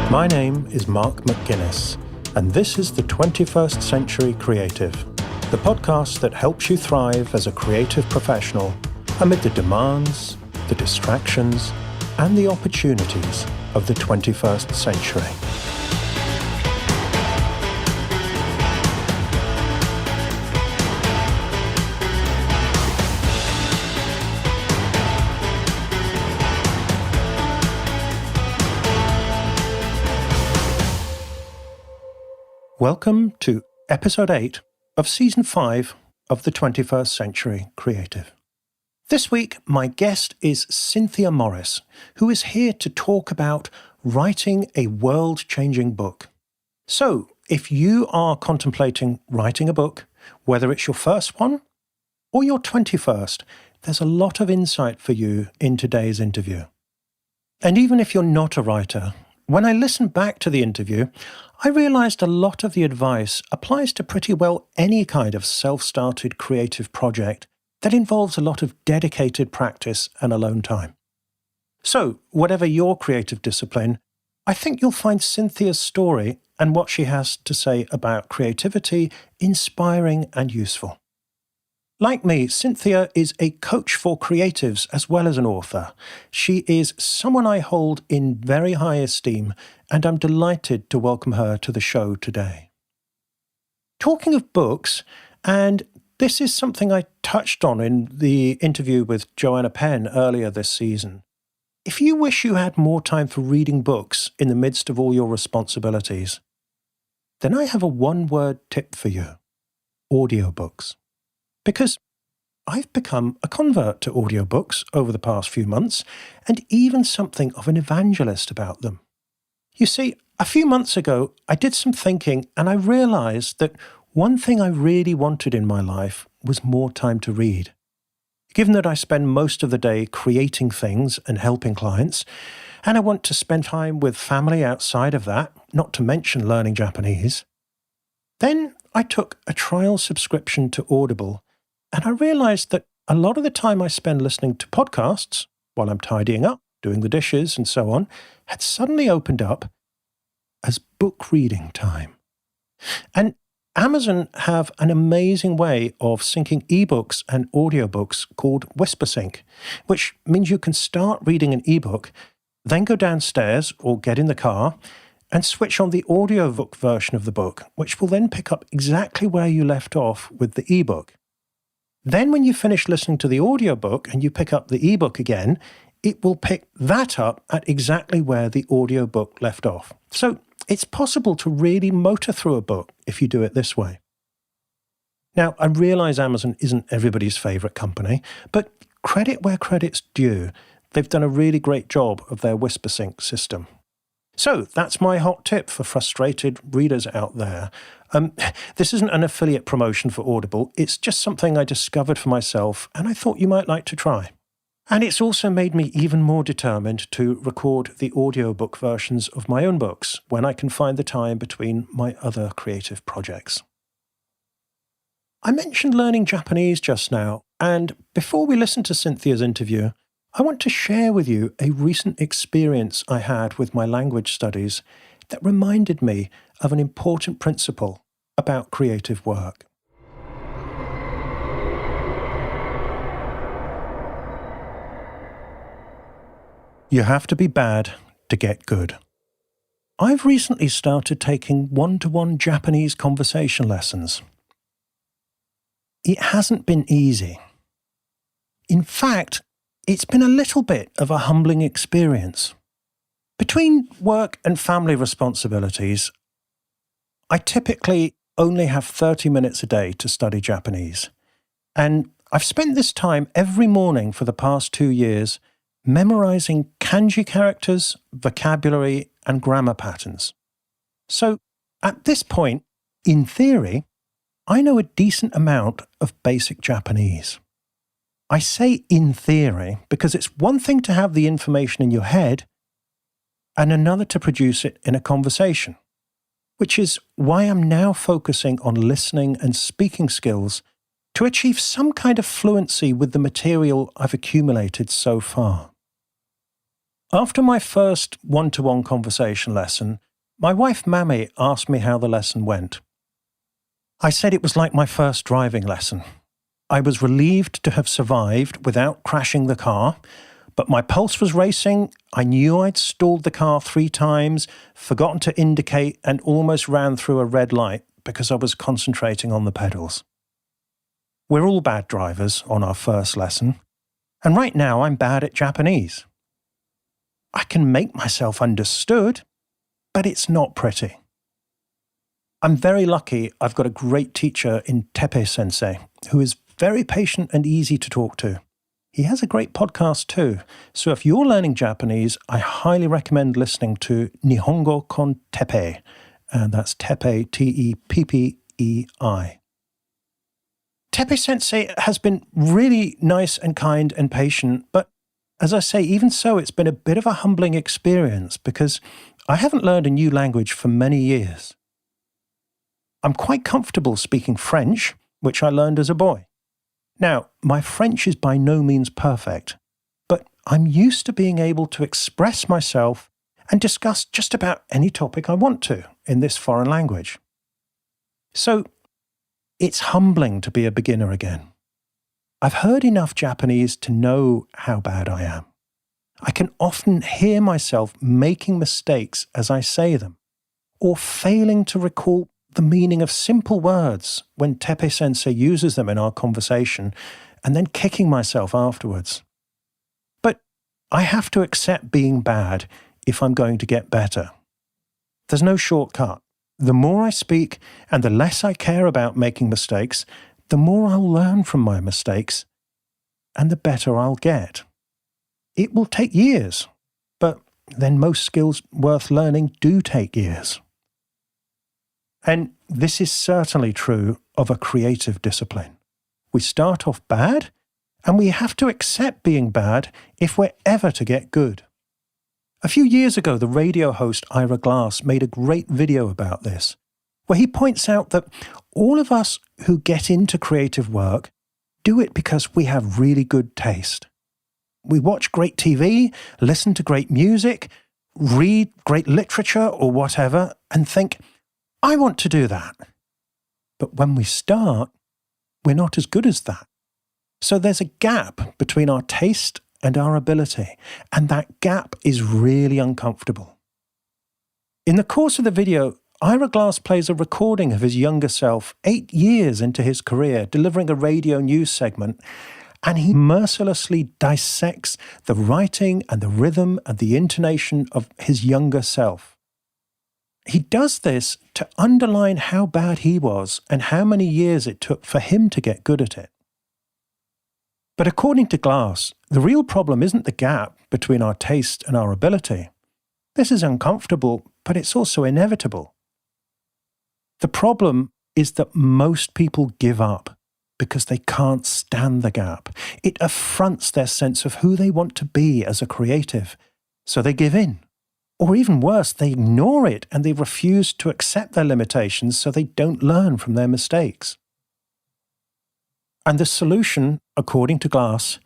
My name is Mark McGuinness, and this is the 21st Century Creative, the podcast that helps you thrive as a creative professional amid the demands, the distractions, and the opportunities of the 21st century. Welcome to Episode 8 of Season 5 of the 21st Century Creative. This week, my guest is Cynthia Morris, who is here to talk about writing a world-changing book. So, if you are contemplating writing a book, whether it's your first one or your 21st, there's a lot of insight for you in today's interview. And even if you're not a writer, when I listened back to the interview, I realised a lot of the advice applies to pretty well any kind of self-started creative project that involves a lot of dedicated practice and alone time. So, whatever your creative discipline, I think you'll find Cynthia's story and what she has to say about creativity inspiring and useful. Like me, Cynthia is a coach for creatives as well as an author. She is someone I hold in very high esteem, and I'm delighted to welcome her to the show today. Talking of books, and this is something I touched on in the interview with Joanna Penn earlier this season. If you wish you had more time for reading books in the midst of all your responsibilities, then I have a one-word tip for you: audiobooks. Because I've become a convert to audiobooks over the past few months, and even something of an evangelist about them. You see, a few months ago, I did some thinking and I realised that one thing I really wanted in my life was more time to read. Given that I spend most of the day creating things and helping clients, and I want to spend time with family outside of that, not to mention learning Japanese, then I took a trial subscription to Audible, and I realised that a lot of the time I spend listening to podcasts, while I'm tidying up, doing the dishes and so on, had suddenly opened up as book reading time. And Amazon have an amazing way of syncing ebooks and audiobooks called WhisperSync, which means you can start reading an ebook, then go downstairs or get in the car and switch on the audiobook version of the book, which will then pick up exactly where you left off with the ebook. Then when you finish listening to the audiobook and you pick up the ebook again, it will pick that up at exactly where the audiobook left off. So it's possible to really motor through a book if you do it this way. Now, I realise Amazon isn't everybody's favourite company, but credit where credit's due. They've done a really great job of their WhisperSync system. So that's my hot tip for frustrated readers out there. This isn't an affiliate promotion for Audible. It's just something I discovered for myself and I thought you might like to try. And it's also made me even more determined to record the audiobook versions of my own books when I can find the time between my other creative projects. I mentioned learning Japanese just now, and before we listen to Cynthia's interview, I want to share with you a recent experience I had with my language studies that reminded me of an important principle about creative work. You have to be bad to get good. I've recently started taking one-to-one Japanese conversation lessons. It hasn't been easy. In fact, it's been a little bit of a humbling experience. Between work and family responsibilities, I typically only have 30 minutes a day to study Japanese. And I've spent this time every morning for the past 2 years memorizing kanji characters, vocabulary, and grammar patterns. So, at this point, in theory, I know a decent amount of basic Japanese. I say in theory because it's one thing to have the information in your head and another to produce it in a conversation, which is why I'm now focusing on listening and speaking skills to achieve some kind of fluency with the material I've accumulated so far. After my first one-to-one conversation lesson, my wife Mammy asked me how the lesson went. I said it was like my first driving lesson. I was relieved to have survived without crashing the car, but my pulse was racing. I knew I'd stalled the car 3 times, forgotten to indicate, and almost ran through a red light because I was concentrating on the pedals. We're all bad drivers on our first lesson, and right now I'm bad at Japanese. I can make myself understood, but it's not pretty. I'm very lucky I've got a great teacher in Teppei-sensei, who is very patient and easy to talk to. He has a great podcast too, so if you're learning Japanese, I highly recommend listening to Nihongo con Teppei, and that's Teppei, T-E-P-P-E-I. Teppei-sensei has been really nice and kind and patient, but as I say, even so, it's been a bit of a humbling experience because I haven't learned a new language for many years. I'm quite comfortable speaking French, which I learned as a boy. Now, my French is by no means perfect, but I'm used to being able to express myself and discuss just about any topic I want to in this foreign language. So, it's humbling to be a beginner again. I've heard enough Japanese to know how bad I am. I can often hear myself making mistakes as I say them, or failing to recall the meaning of simple words when Teppei-sensei uses them in our conversation, and then kicking myself afterwards. But I have to accept being bad if I'm going to get better. There's no shortcut. The more I speak and the less I care about making mistakes, the more I'll learn from my mistakes and the better I'll get. It will take years, but then most skills worth learning do take years. And this is certainly true of a creative discipline. We start off bad, and we have to accept being bad if we're ever to get good. A few years ago, the radio host Ira Glass made a great video about this, where he points out that all of us who get into creative work do it because we have really good taste. We watch great TV, listen to great music, read great literature or whatever, and think, I want to do that. But when we start, we're not as good as that. So there's a gap between our taste and our ability, and that gap is really uncomfortable. In the course of the video, Ira Glass plays a recording of his younger self 8 years into his career, delivering a radio news segment, and he mercilessly dissects the writing and the rhythm and the intonation of his younger self. He does this to underline how bad he was and how many years it took for him to get good at it. But according to Glass, the real problem isn't the gap between our taste and our ability. This is uncomfortable, but it's also inevitable. The problem is that most people give up because they can't stand the gap. It affronts their sense of who they want to be as a creative, so they give in. Or even worse, they ignore it and they refuse to accept their limitations so they don't learn from their mistakes. And the solution, according to Glass,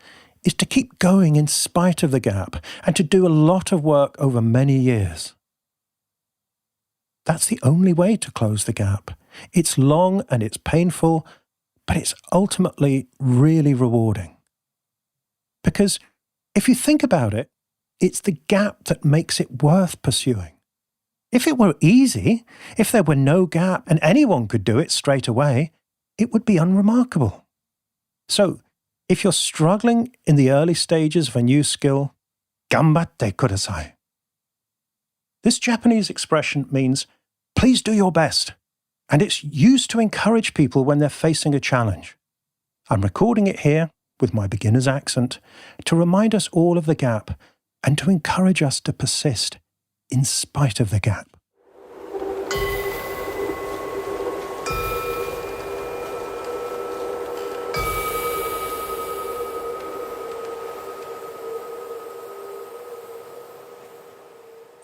is to keep going in spite of the gap and to do a lot of work over many years. That's the only way to close the gap. It's long and it's painful, but it's ultimately really rewarding. Because if you think about it, it's the gap that makes it worth pursuing. If it were easy, if there were no gap and anyone could do it straight away, it would be unremarkable. So, if you're struggling in the early stages of a new skill, ganbatte kudasai. This Japanese expression means, please do your best, and it's used to encourage people when they're facing a challenge. I'm recording it here with my beginner's accent to remind us all of the gap and to encourage us to persist in spite of the gap.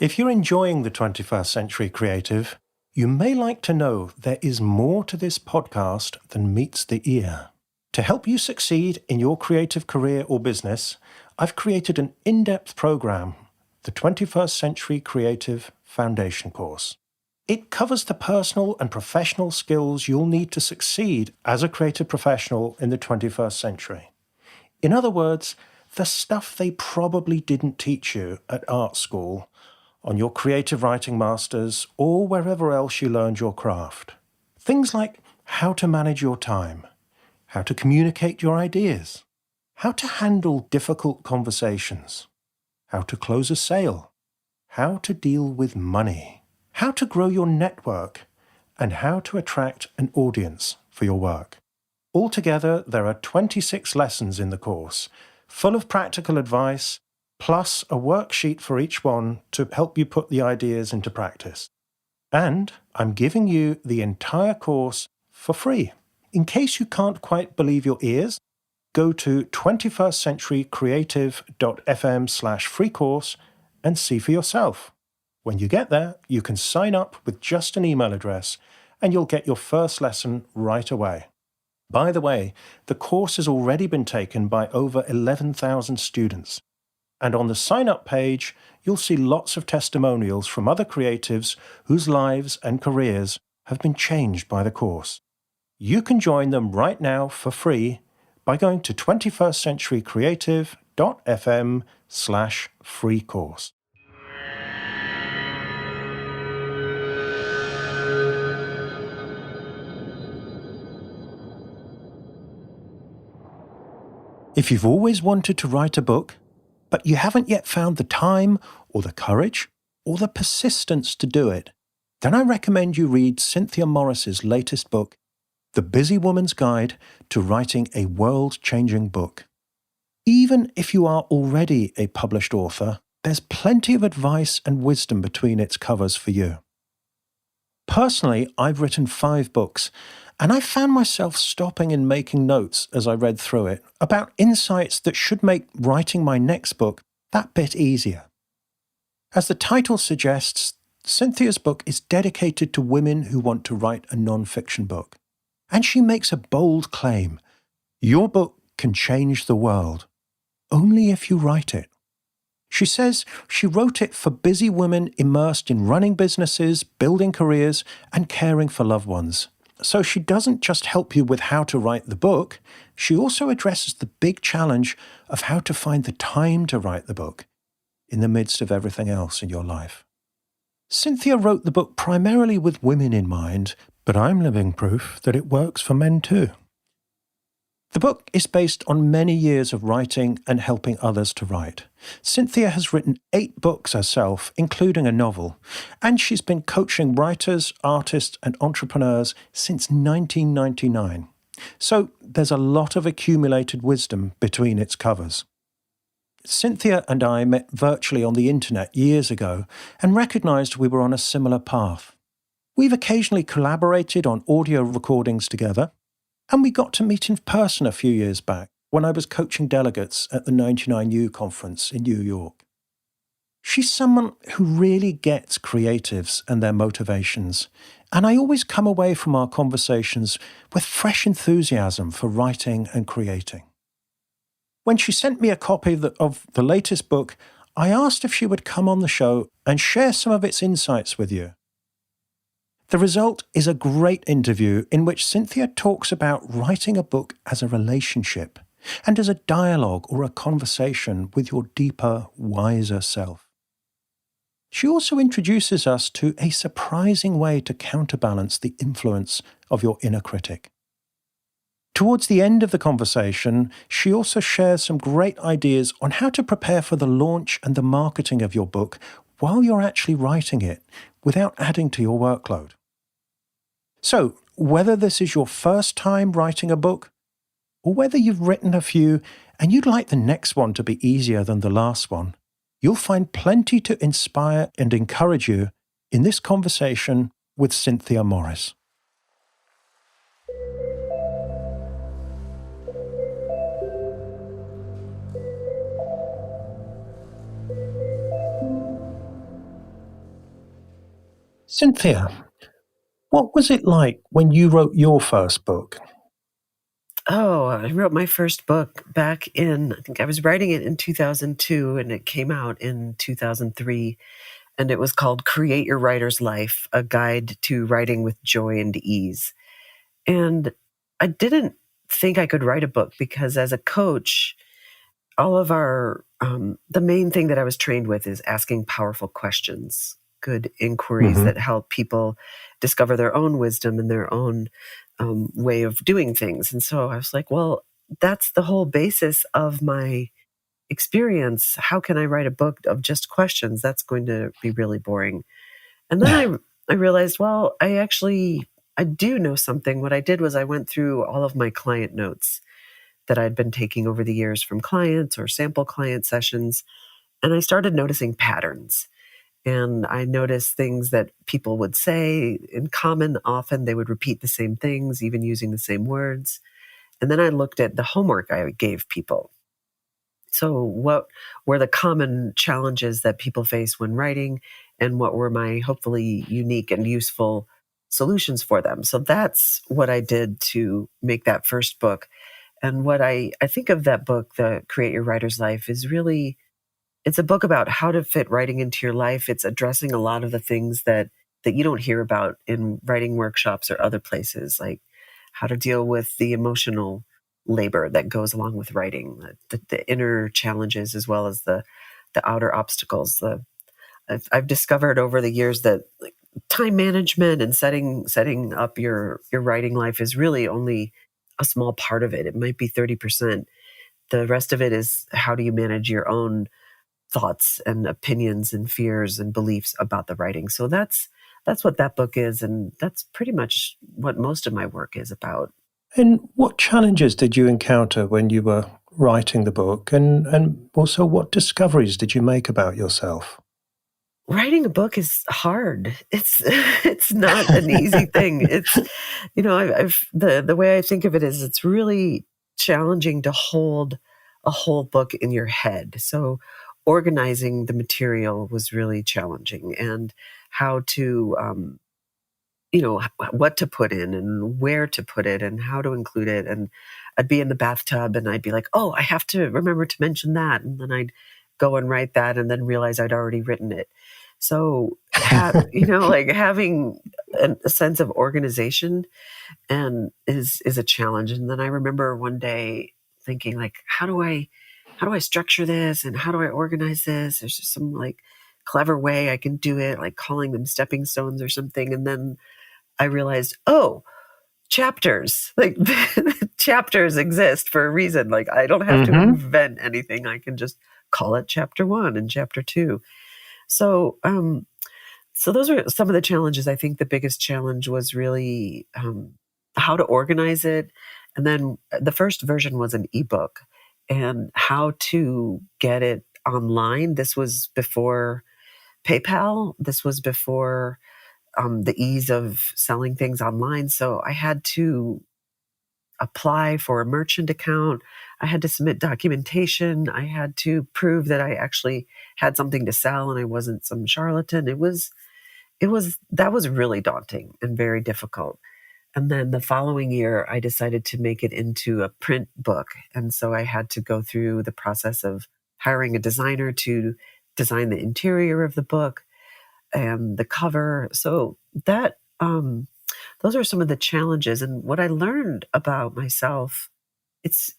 If you're enjoying the 21st Century Creative, you may like to know there is more to this podcast than meets the ear. To help you succeed in your creative career or business, I've created an in-depth program the 21st Century Creative Foundation course. It covers the personal and professional skills you'll need to succeed as a creative professional in the 21st century. In other words, the stuff they probably didn't teach you at art school, on your creative writing masters, or wherever else you learned your craft. Things like how to manage your time, how to communicate your ideas, how to handle difficult conversations, how to close a sale, how to deal with money, how to grow your network, and how to attract an audience for your work. Altogether, there are 26 lessons in the course, full of practical advice, plus a worksheet for each one to help you put the ideas into practice. And I'm giving you the entire course for free. In case you can't quite believe your ears, go to 21stcenturycreative.fm/free course and see for yourself. When you get there, you can sign up with just an email address and you'll get your first lesson right away. By the way, the course has already been taken by over 11,000 students. And on the sign-up page, you'll see lots of testimonials from other creatives whose lives and careers have been changed by the course. You can join them right now for free by going to 21stcenturycreative.fm/free course. If you've always wanted to write a book, but you haven't yet found the time or the courage or the persistence to do it, then I recommend you read Cynthia Morris's latest book, The Busy Woman's Guide to Writing a World-Changing Book. Even if you are already a published author, there's plenty of advice and wisdom between its covers for you. Personally, I've written 5 books, and I found myself stopping and making notes as I read through it about insights that should make writing my next book that bit easier. As the title suggests, Cynthia's book is dedicated to women who want to write a non-fiction book. And she makes a bold claim: your book can change the world, only if you write it. She says she wrote it for busy women immersed in running businesses, building careers, and caring for loved ones. So she doesn't just help you with how to write the book, she also addresses the big challenge of how to find the time to write the book in the midst of everything else in your life. Cynthia wrote the book primarily with women in mind, but I'm living proof that it works for men too. The book is based on many years of writing and helping others to write. Cynthia has written 8 books herself, including a novel, and she's been coaching writers, artists, and entrepreneurs since 1999. So there's a lot of accumulated wisdom between its covers. Cynthia and I met virtually on the internet years ago and recognized we were on a similar path. We've occasionally collaborated on audio recordings together, and we got to meet in person a few years back when I was coaching delegates at the 99U conference in New York. She's someone who really gets creatives and their motivations, and I always come away from our conversations with fresh enthusiasm for writing and creating. When she sent me a copy of the latest book, I asked if she would come on the show and share some of its insights with you. The result is a great interview in which Cynthia talks about writing a book as a relationship and as a dialogue or a conversation with your deeper, wiser self. She also introduces us to a surprising way to counterbalance the influence of your inner critic. Towards the end of the conversation, she also shares some great ideas on how to prepare for the launch and the marketing of your book while you're actually writing it without adding to your workload. So, whether this is your first time writing a book, or whether you've written a few and you'd like the next one to be easier than the last one, you'll find plenty to inspire and encourage you in this conversation with Cynthia Morris. Cynthia, what was it like when you wrote your first book? Oh, I wrote my first book back I think I was writing it in 2002 and it came out in 2003. And it was called Create Your Writer's Life, a guide to writing with joy and ease. And I didn't think I could write a book because as a coach, all of the main thing that I was trained with is asking powerful questions, good inquiries that help people discover their own wisdom and their own way of doing things. And so I was like, well, that's the whole basis of my experience. How can I write a book of just questions? That's going to be really boring. And then I realized, well, I do know something. What I did was I went through all of my client notes that I'd been taking over the years from clients or sample client sessions. And I started noticing patterns. And I noticed things that people would say in common. Often they would repeat the same things, even using the same words. And then I looked at the homework I gave people. So what were the common challenges that people face when writing, and what were my hopefully unique and useful solutions for them? So that's what I did to make that first book. And what I think of that book, the Create Your Writer's Life, is really, it's a book about how to fit writing into your life. It's addressing a lot of the things that you don't hear about in writing workshops or other places, like how to deal with the emotional labor that goes along with writing, the inner challenges as well as the outer obstacles. I've discovered over the years that like, time management and setting up your writing life is really only a small part of it. It might be 30%. The rest of it is how do you manage your own thoughts and opinions and fears and beliefs about the writing. So that's what that book is, and that's pretty much what most of my work is about. And what challenges did you encounter when you were writing the book? And also, what discoveries did you make about yourself? Writing a book is hard. It's not an easy thing. It's, I've the way I think of it is it's really challenging to hold a whole book in your head. So organizing the material was really challenging, and how to what to put in and where to put it and how to include it. And I'd be in the bathtub and I'd be like, oh, I have to remember to mention that. And then I'd go and write that and then realize I'd already written it. So, like having a sense of organization and is a challenge. And then I remember one day thinking like, how do I structure this and how do I organize this? There's just some like clever way I can do it, like calling them stepping stones or something. And then I realized, oh, chapters, like chapters exist for a reason. Like I don't have to invent anything. I can just call it chapter 1 and chapter 2. So, so those are some of the challenges. I think the biggest challenge was really how to organize it. And then the first version was an ebook, and how to get it online. This was before PayPal. This was before the ease of selling things online. So I had to apply for a merchant account. I had to submit documentation. I had to prove that I actually had something to sell and I wasn't some charlatan. That was really daunting and very difficult. And then the following year, I decided to make it into a print book. And so I had to go through the process of hiring a designer to design the interior of the book and the cover. So that those are some of the challenges. And what I learned about myself, it's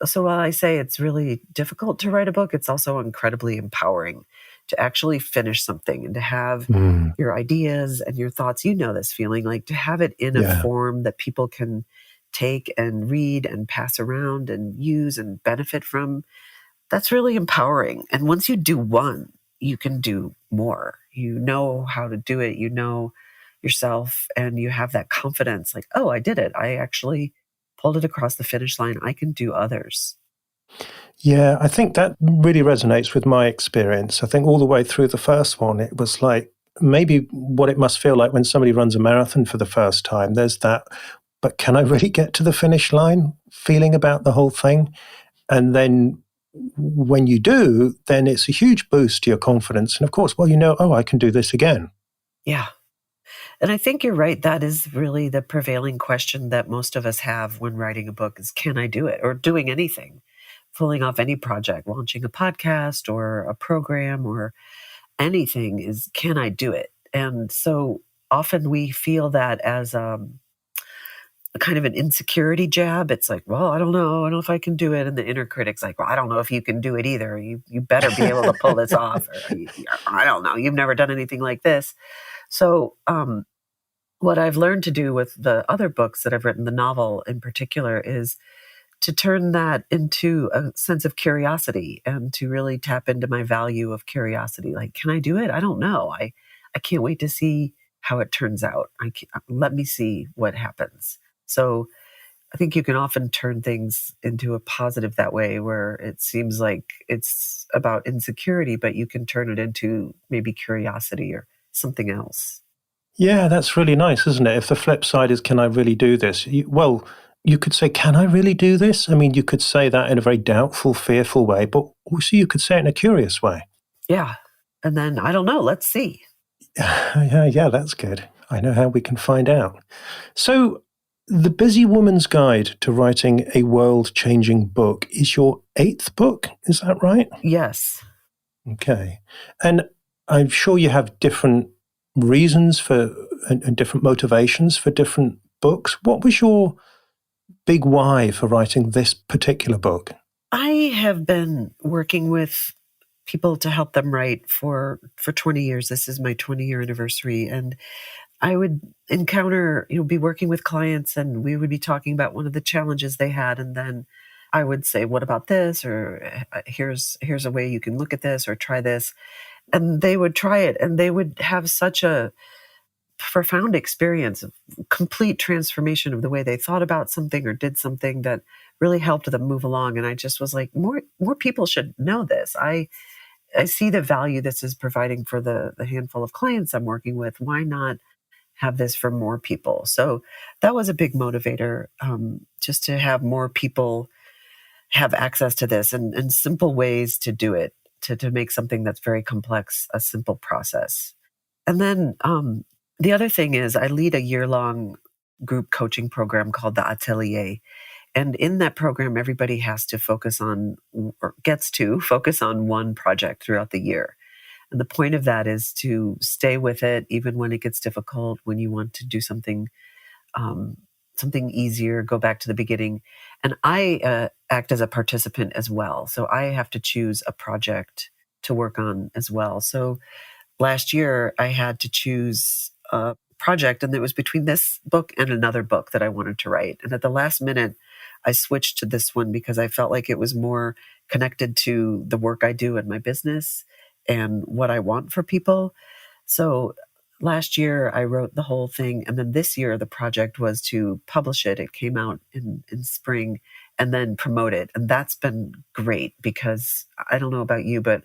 so while I say it's really difficult to write a book, it's also incredibly empowering to actually finish something and to have your ideas and your thoughts. You know this feeling, like to have it in a form that people can take and read and pass around and use and benefit from. That's really empowering. And once you do one, you can do more. You know how to do it. You know yourself and you have that confidence like, oh, I did it. I actually pulled it across the finish line. I can do others. Yeah, I think that really resonates with my experience. I think all the way through the first one, it was like maybe what it must feel like when somebody runs a marathon for the first time. There's that, but can I really get to the finish line feeling about the whole thing? And then when you do, then it's a huge boost to your confidence. And of course, well, oh, I can do this again. Yeah. And I think you're right. That is really the prevailing question that most of us have when writing a book is, can I do it? Or doing anything, pulling off any project, launching a podcast or a program or anything is, can I do it? And so often we feel that as a kind of an insecurity jab. It's like, well, I don't know. I don't know if I can do it. And the inner critic's like, well, I don't know if you can do it either. You better be able to pull this off. Or I don't know. You've never done anything like this. So, what I've learned to do with the other books that I've written, the novel in particular, is to turn that into a sense of curiosity and to really tap into my value of curiosity. Like, can I do it? I don't know. I can't wait to see how it turns out. Let me see what happens. So I think you can often turn things into a positive that way, where it seems like it's about insecurity, but you can turn it into maybe curiosity or something else. Yeah, that's really nice, isn't it? If the flip side is, can I really do this? Well, you could say, can I really do this? I mean, you could say that in a very doubtful, fearful way, but also you could say it in a curious way. Yeah. And then, I don't know, let's see. Yeah, that's good. I know how we can find out. So, The Busy Woman's Guide to Writing a World-Changing Book is your 8th book, is that right? Yes. Okay. And I'm sure you have different reasons for and different motivations for different books. What was your big why for writing this particular book? I have been working with people to help them write for 20 years. This is my 20-year anniversary. And I would encounter, be working with clients, and we would be talking about one of the challenges they had. And then I would say, what about this? Or here's a way you can look at this, or try this. And they would try it, and they would have such a profound experience of complete transformation of the way they thought about something or did something that really helped them move along. And I just was like, more people should know this. I see the value this is providing for the handful of clients I'm working with. Why not have this for more people? So that was a big motivator, just to have more people have access to this, and simple ways to do it, to make something that's very complex a simple process. And then the other thing is, I lead a year-long group coaching program called the Atelier. And in that program, everybody has to focus on, or gets to focus on, one project throughout the year. And the point of that is to stay with it, even when it gets difficult, when you want to do something something easier, go back to the beginning. And I act as a participant as well. So I have to choose a project to work on as well. So last year, I had to choose a project, and it was between this book and another book that I wanted to write. And at the last minute, I switched to this one because I felt like it was more connected to the work I do in my business and what I want for people. So last year, I wrote the whole thing. And then this year, the project was to publish it. It came out in spring, and then promote it. And that's been great, because I don't know about you, but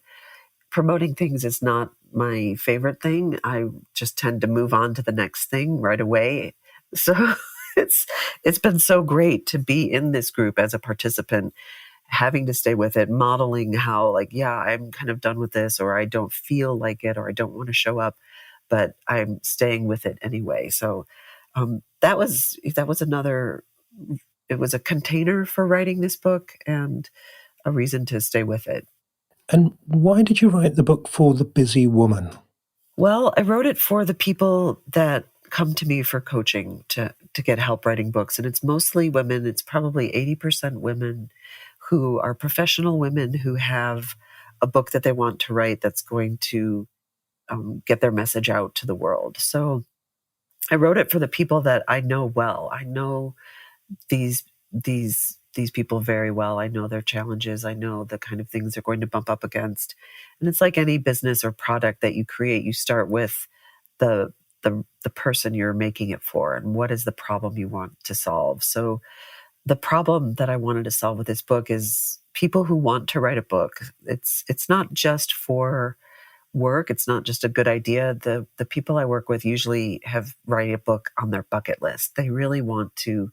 promoting things is not my favorite thing. I just tend to move on to the next thing right away. So it's been so great to be in this group as a participant, having to stay with it, modeling how, like, yeah, I'm kind of done with this, or I don't feel like it, or I don't want to show up, but I'm staying with it anyway. So that was another. It was a container for writing this book and a reason to stay with it. And why did you write the book for the busy woman? Well, I wrote it for the people that come to me for coaching to get help writing books. And it's mostly women. It's probably 80% women who are professional women who have a book that they want to write that's going to get their message out to the world. So I wrote it for the people that I know well. I know these people very well. I know their challenges. I know the kind of things they're going to bump up against. And it's like any business or product that you create. You start with the person you're making it for, and what is the problem you want to solve. So the problem that I wanted to solve with this book is people who want to write a book. It's not just for work. It's not just a good idea. The people I work with usually have writing a book on their bucket list. They really want to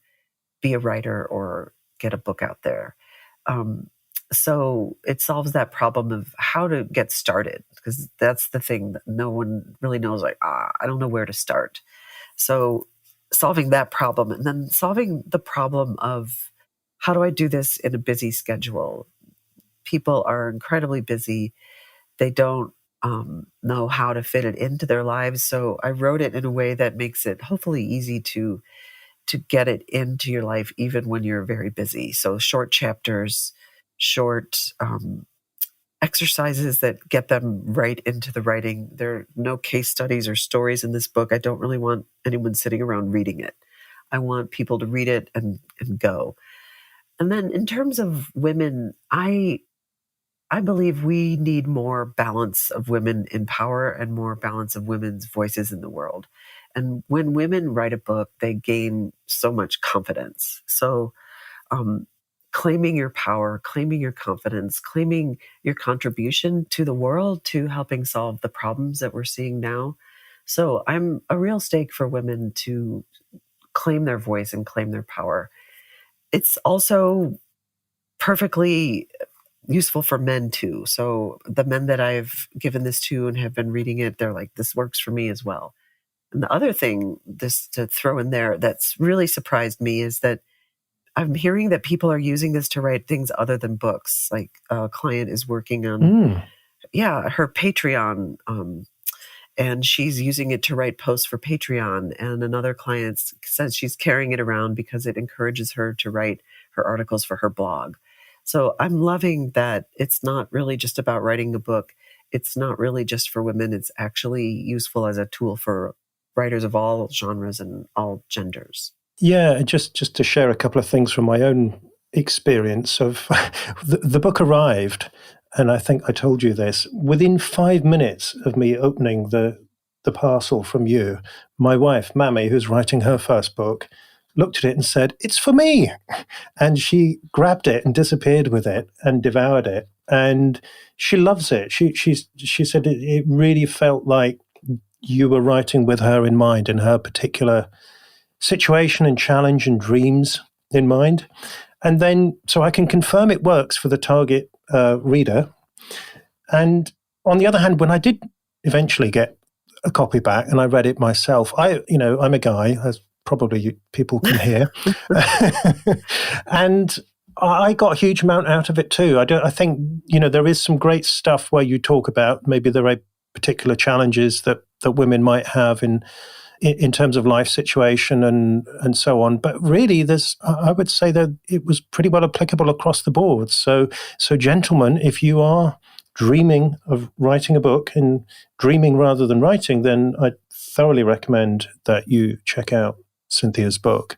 be a writer or get a book out there. So it solves that problem of how to get started, because that's the thing that no one really knows. Like, I don't know where to start. So solving that problem, and then solving the problem of how do I do this in a busy schedule? People are incredibly busy. They don't know how to fit it into their lives. So I wrote it in a way that makes it hopefully easy to get it into your life, even when you're very busy. So short chapters, short exercises that get them right into the writing. There are no case studies or stories in this book. I don't really want anyone sitting around reading it. I want people to read it and go. And then in terms of women, I believe we need more balance of women in power and more balance of women's voices in the world. And when women write a book, they gain so much confidence. So um, claiming your power, claiming your confidence, claiming your contribution to the world, to helping solve the problems that we're seeing now. So I'm a real stake for women to claim their voice and claim their power. It's also perfectly useful for men too. So the men that I've given this to and have been reading it, they're like, this works for me as well. And the other thing, this to throw in there, that's really surprised me is that I'm hearing that people are using this to write things other than books. Like a client is working on, her Patreon, and she's using it to write posts for Patreon. And another client says she's carrying it around because it encourages her to write her articles for her blog. So I'm loving that it's not really just about writing a book. It's not really just for women. It's actually useful as a tool for writers of all genres and all genders. Yeah, just to share a couple of things from my own experience of the book arrived, and I think I told you this, within 5 minutes of me opening the parcel from you, my wife, Mammy, who's writing her first book, looked at it and said, "It's for me." And she grabbed it and disappeared with it and devoured it. And she loves it. She said it really felt like you were writing with her in mind and her particular situation and challenge and dreams in mind. And then, so I can confirm it works for the target reader. And on the other hand, when I did eventually get a copy back and I read it myself, I'm a guy, as probably people can hear, and I got a huge amount out of it too. I think, there is some great stuff where you talk about maybe there are particular challenges that women might have in terms of life situation and so on. But really, I would say that it was pretty well applicable across the board. So gentlemen, if you are dreaming of writing a book and dreaming rather than writing, then I thoroughly recommend that you check out Cynthia's book.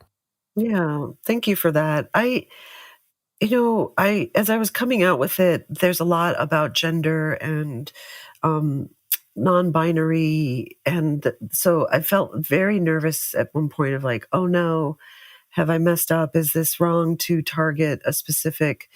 Yeah, thank you for that. As I was coming out with it, there's a lot about gender and non-binary. And so I felt very nervous at one point of like, oh no, have I messed up? Is this wrong to target a specific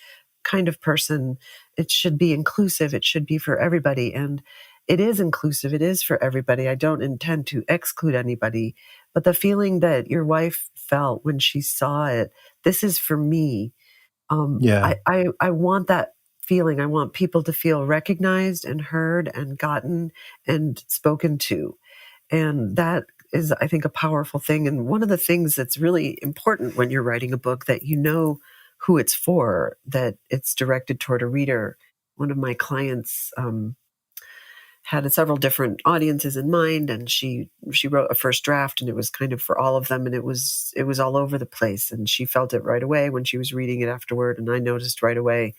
kind of person? It should be inclusive. It should be for everybody. And it is inclusive. It is for everybody. I don't intend to exclude anybody. But the feeling that your wife felt when she saw it, this is for me. I want that feeling. I want people to feel recognized and heard and gotten and spoken to. And that is, I think, a powerful thing. And one of the things that's really important when you're writing a book, that you know who it's for, that it's directed toward a reader. One of my clients had several different audiences in mind, and she wrote a first draft, and it was kind of for all of them, and it was all over the place. And she felt it right away when she was reading it afterward, and I noticed right away,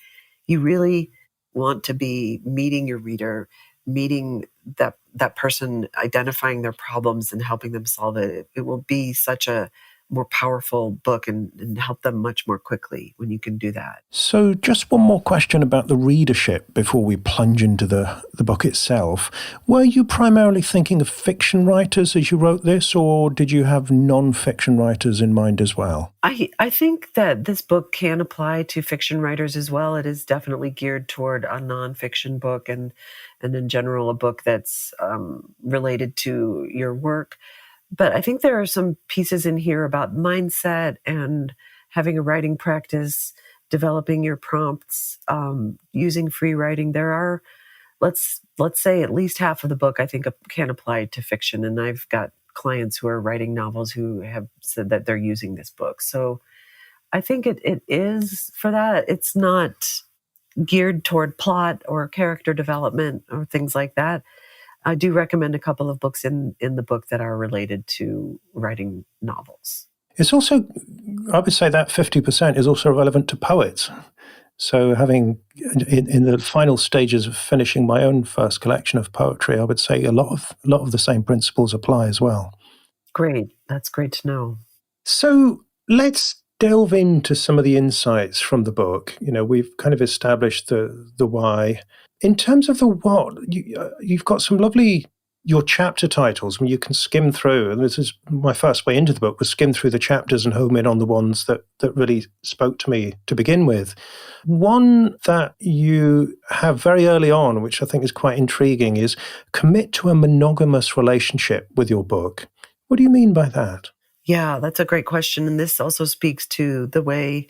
you really want to be meeting your reader, meeting that person, identifying their problems and helping them solve it. It will be such a more powerful book and help them much more quickly when you can do that. So just one more question about the readership before we plunge into the book itself. Were you primarily thinking of fiction writers as you wrote this, or did you have non-fiction writers in mind as well? I think that this book can apply to fiction writers as well. It is definitely geared toward a nonfiction book and in general a book that's related to your work. But I think there are some pieces in here about mindset and having a writing practice, developing your prompts, using free writing. There are, let's say, at least half of the book I think can apply to fiction. And I've got clients who are writing novels who have said that they're using this book. So I think it is for that. It's not geared toward plot or character development or things like that. I do recommend a couple of books in the book that are related to writing novels. It's also, I would say that 50% is also relevant to poets. So having, in the final stages of finishing my own first collection of poetry, I would say a lot of the same principles apply as well. Great. That's great to know. So let's delve into some of the insights from the book. We've kind of established the why. In terms of the what, you've got some lovely your chapter titles. I mean, you can skim through, and this is my first way into the book, was skim through the chapters and home in on the ones that really spoke to me to begin with. One that you have very early on, which I think is quite intriguing, is commit to a monogamous relationship with your book. What do you mean by that? Yeah, that's a great question. And this also speaks to the way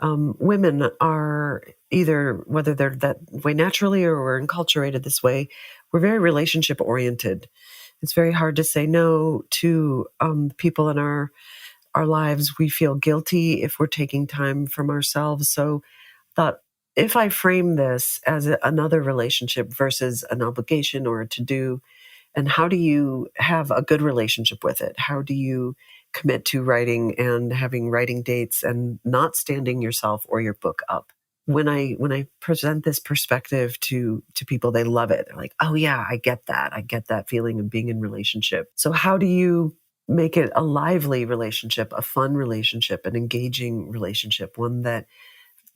women are, either whether they're that way naturally or we're enculturated this way, we're very relationship oriented. It's very hard to say no to people in our lives. We feel guilty if we're taking time from ourselves. So thought, if I frame this as another relationship versus an obligation or a to-do, and how do you have a good relationship with it? How do you commit to writing and having writing dates and not standing yourself or your book up? When I present this perspective to people, they love it. They're like, oh yeah, I get that. I get that feeling of being in relationship. So how do you make it a lively relationship, a fun relationship, an engaging relationship, one that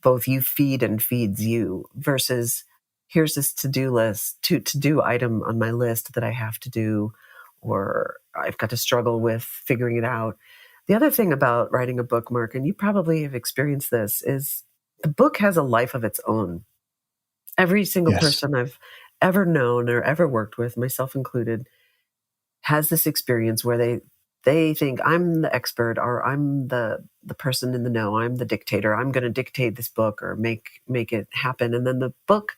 both you feed and feeds you, versus here's this to-do list, to-do item on my list that I have to do, or I've got to struggle with figuring it out. The other thing about writing a book, Mark, and you probably have experienced this, is the book has a life of its own. Every single person I've ever known or ever worked with, myself included, has this experience where they think I'm the expert, or I'm the person in the know, I'm the dictator, I'm going to dictate this book or make it happen. And then the book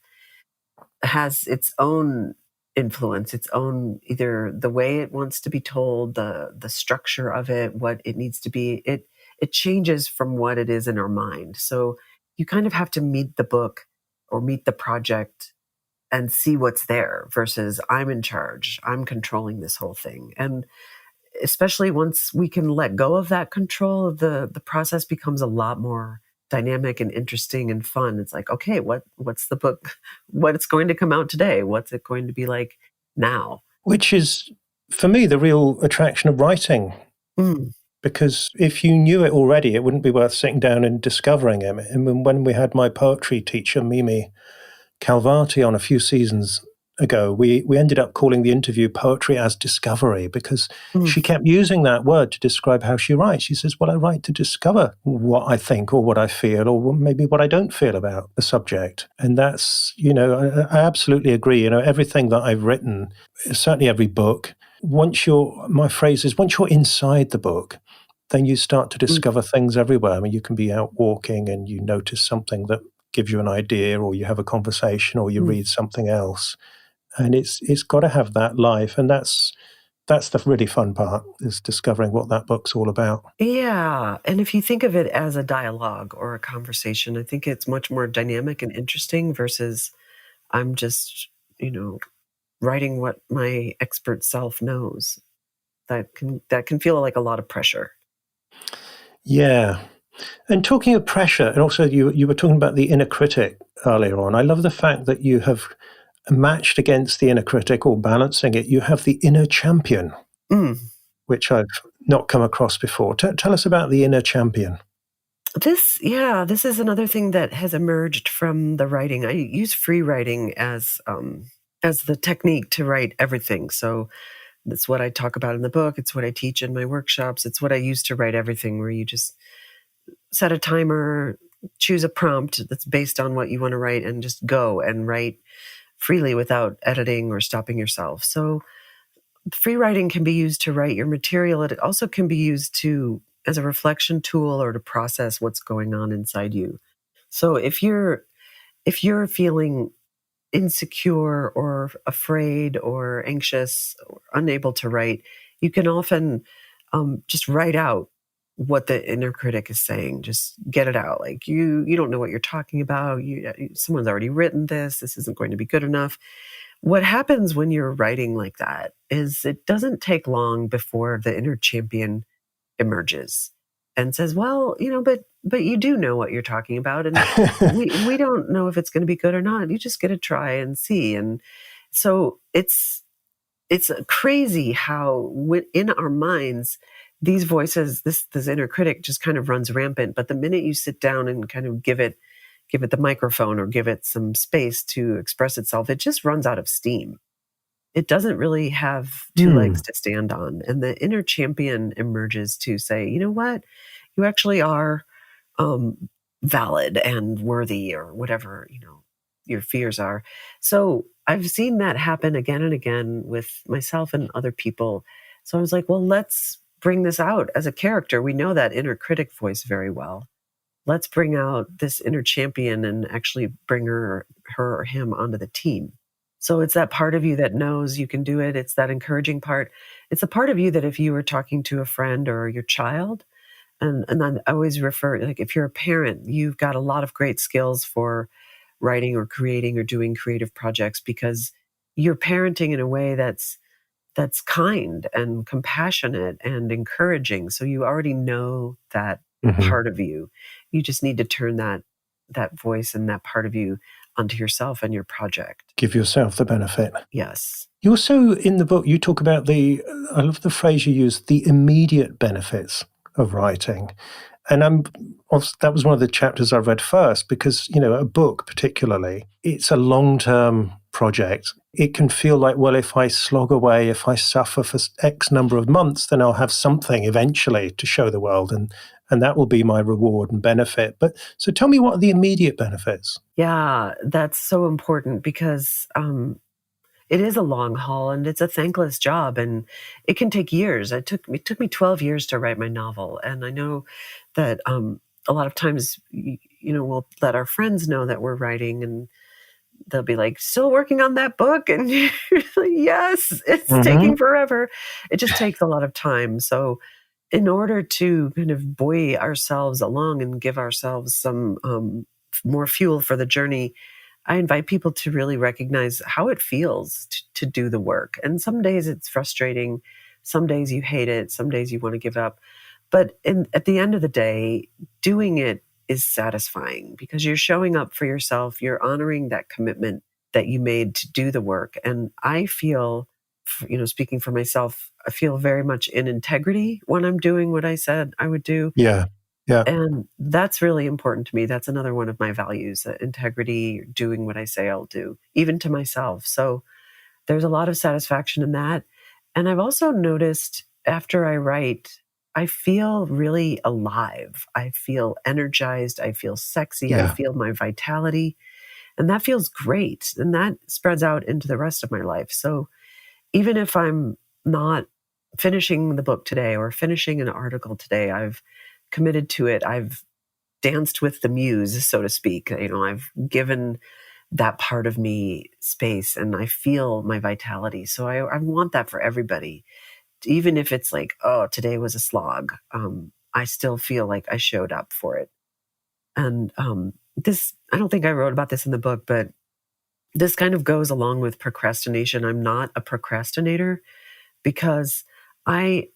has its own influence, its own, either the way it wants to be told, the structure of it, what it needs to be. It changes from what it is in our mind. So you kind of have to meet the book or meet the project and see what's there, versus I'm in charge, I'm controlling this whole thing. And especially once we can let go of that control, the process becomes a lot more dynamic and interesting and fun. It's like, okay, what's the book? What's going to come out today? What's it going to be like now? Which is, for me, the real attraction of writing. Mm. Because if you knew it already, it wouldn't be worth sitting down and discovering it. And when we had my poetry teacher, Mimi Calvati, on a few seasons ago, we ended up calling the interview Poetry as Discovery, because she kept using that word to describe how she writes. She says, well, I write to discover what I think or what I feel, or maybe what I don't feel about the subject. And that's, I absolutely agree. Everything that I've written, certainly every book, my phrase is, once you're inside the book, then you start to discover things everywhere. I mean, you can be out walking and you notice something that gives you an idea, or you have a conversation, or you read something else. And it's got to have that life. And that's the really fun part, is discovering what that book's all about. Yeah. And if you think of it as a dialogue or a conversation, I think it's much more dynamic and interesting, versus I'm just, writing what my expert self knows. That can feel like a lot of pressure. Yeah. And talking of pressure, and also you were talking about the inner critic earlier on. I love the fact that you have matched against the inner critic, or balancing it, you have the inner champion, which I've not come across before. Tell us about the inner champion. This is another thing that has emerged from the writing. I use free writing as the technique to write everything. So that's what I talk about in the book. It's what I teach in my workshops. It's what I use to write everything, where you just set a timer, choose a prompt that's based on what you want to write, and just go and write freely without editing or stopping yourself. So free writing can be used to write your material. It also can be used as a reflection tool, or to process what's going on inside you. So if you're feeling insecure or afraid or anxious or unable to write, you can often just write out what the inner critic is saying. Just get it out. Like you don't know what you're talking about. Someone's already written this. This isn't going to be good enough. What happens when you're writing like that is it doesn't take long before the inner champion emerges and says, well, but you do know what you're talking about. And we don't know if it's going to be good or not. You just get to try and see. And so it's crazy how in our minds, these voices, this inner critic just kind of runs rampant. But the minute you sit down and kind of give it the microphone or give it some space to express itself, it just runs out of steam. It doesn't really have two legs to stand on. And the inner champion emerges to say, you know what? You actually are valid and worthy, or whatever, your fears are. So I've seen that happen again and again with myself and other people. So I was like, well, let's bring this out as a character. We know that inner critic voice very well. Let's bring out this inner champion and actually bring her or him onto the team. So it's that part of you that knows you can do it. It's that encouraging part. It's a part of you that if you were talking to a friend or your child, and I always refer, like if you're a parent, you've got a lot of great skills for writing or creating or doing creative projects because you're parenting in a way that's kind and compassionate and encouraging. So you already know that part of you. You just need to turn that voice and that part of you onto yourself and your project. Give yourself the benefit. Yes. You also, in the book, you talk about I love the phrase you use, the immediate benefits of writing. And that was one of the chapters I read first because, a book particularly, it's a long-term project. It can feel like, well, if I slog away, if I suffer for X number of months, then I'll have something eventually to show the world. And that will be my reward and benefit. But so tell me, what are the immediate benefits? Yeah, that's so important because it is a long haul and it's a thankless job and it can take years. It took me 12 years to write my novel. And I know that a lot of times, we'll let our friends know that we're writing and they'll be like, still working on that book? And you're like, yes, it's taking forever. It just takes a lot of time. So in order to kind of buoy ourselves along and give ourselves some more fuel for the journey, I invite people to really recognize how it feels to do the work. And some days it's frustrating. Some days you hate it. Some days you want to give up. But at the end of the day, doing it is satisfying because you're showing up for yourself. You're honoring that commitment that you made to do the work. And I feel, speaking for myself, I feel very much in integrity when I'm doing what I said I would do. Yeah. Yeah. And that's really important to me. That's another one of my values, integrity, doing what I say I'll do, even to myself. So there's a lot of satisfaction in that. And I've also noticed after I write, I feel really alive. I feel energized. I feel sexy. Yeah. I feel my vitality. And that feels great. And that spreads out into the rest of my life. So even if I'm not finishing the book today or finishing an article today, I've committed to it. I've danced with the muse, so to speak. I've given that part of me space and I feel my vitality. So I want that for everybody. Even if it's like, oh, today was a slog, I still feel like I showed up for it. And this, I don't think I wrote about this in the book, but this kind of goes along with procrastination. I'm not a procrastinator because I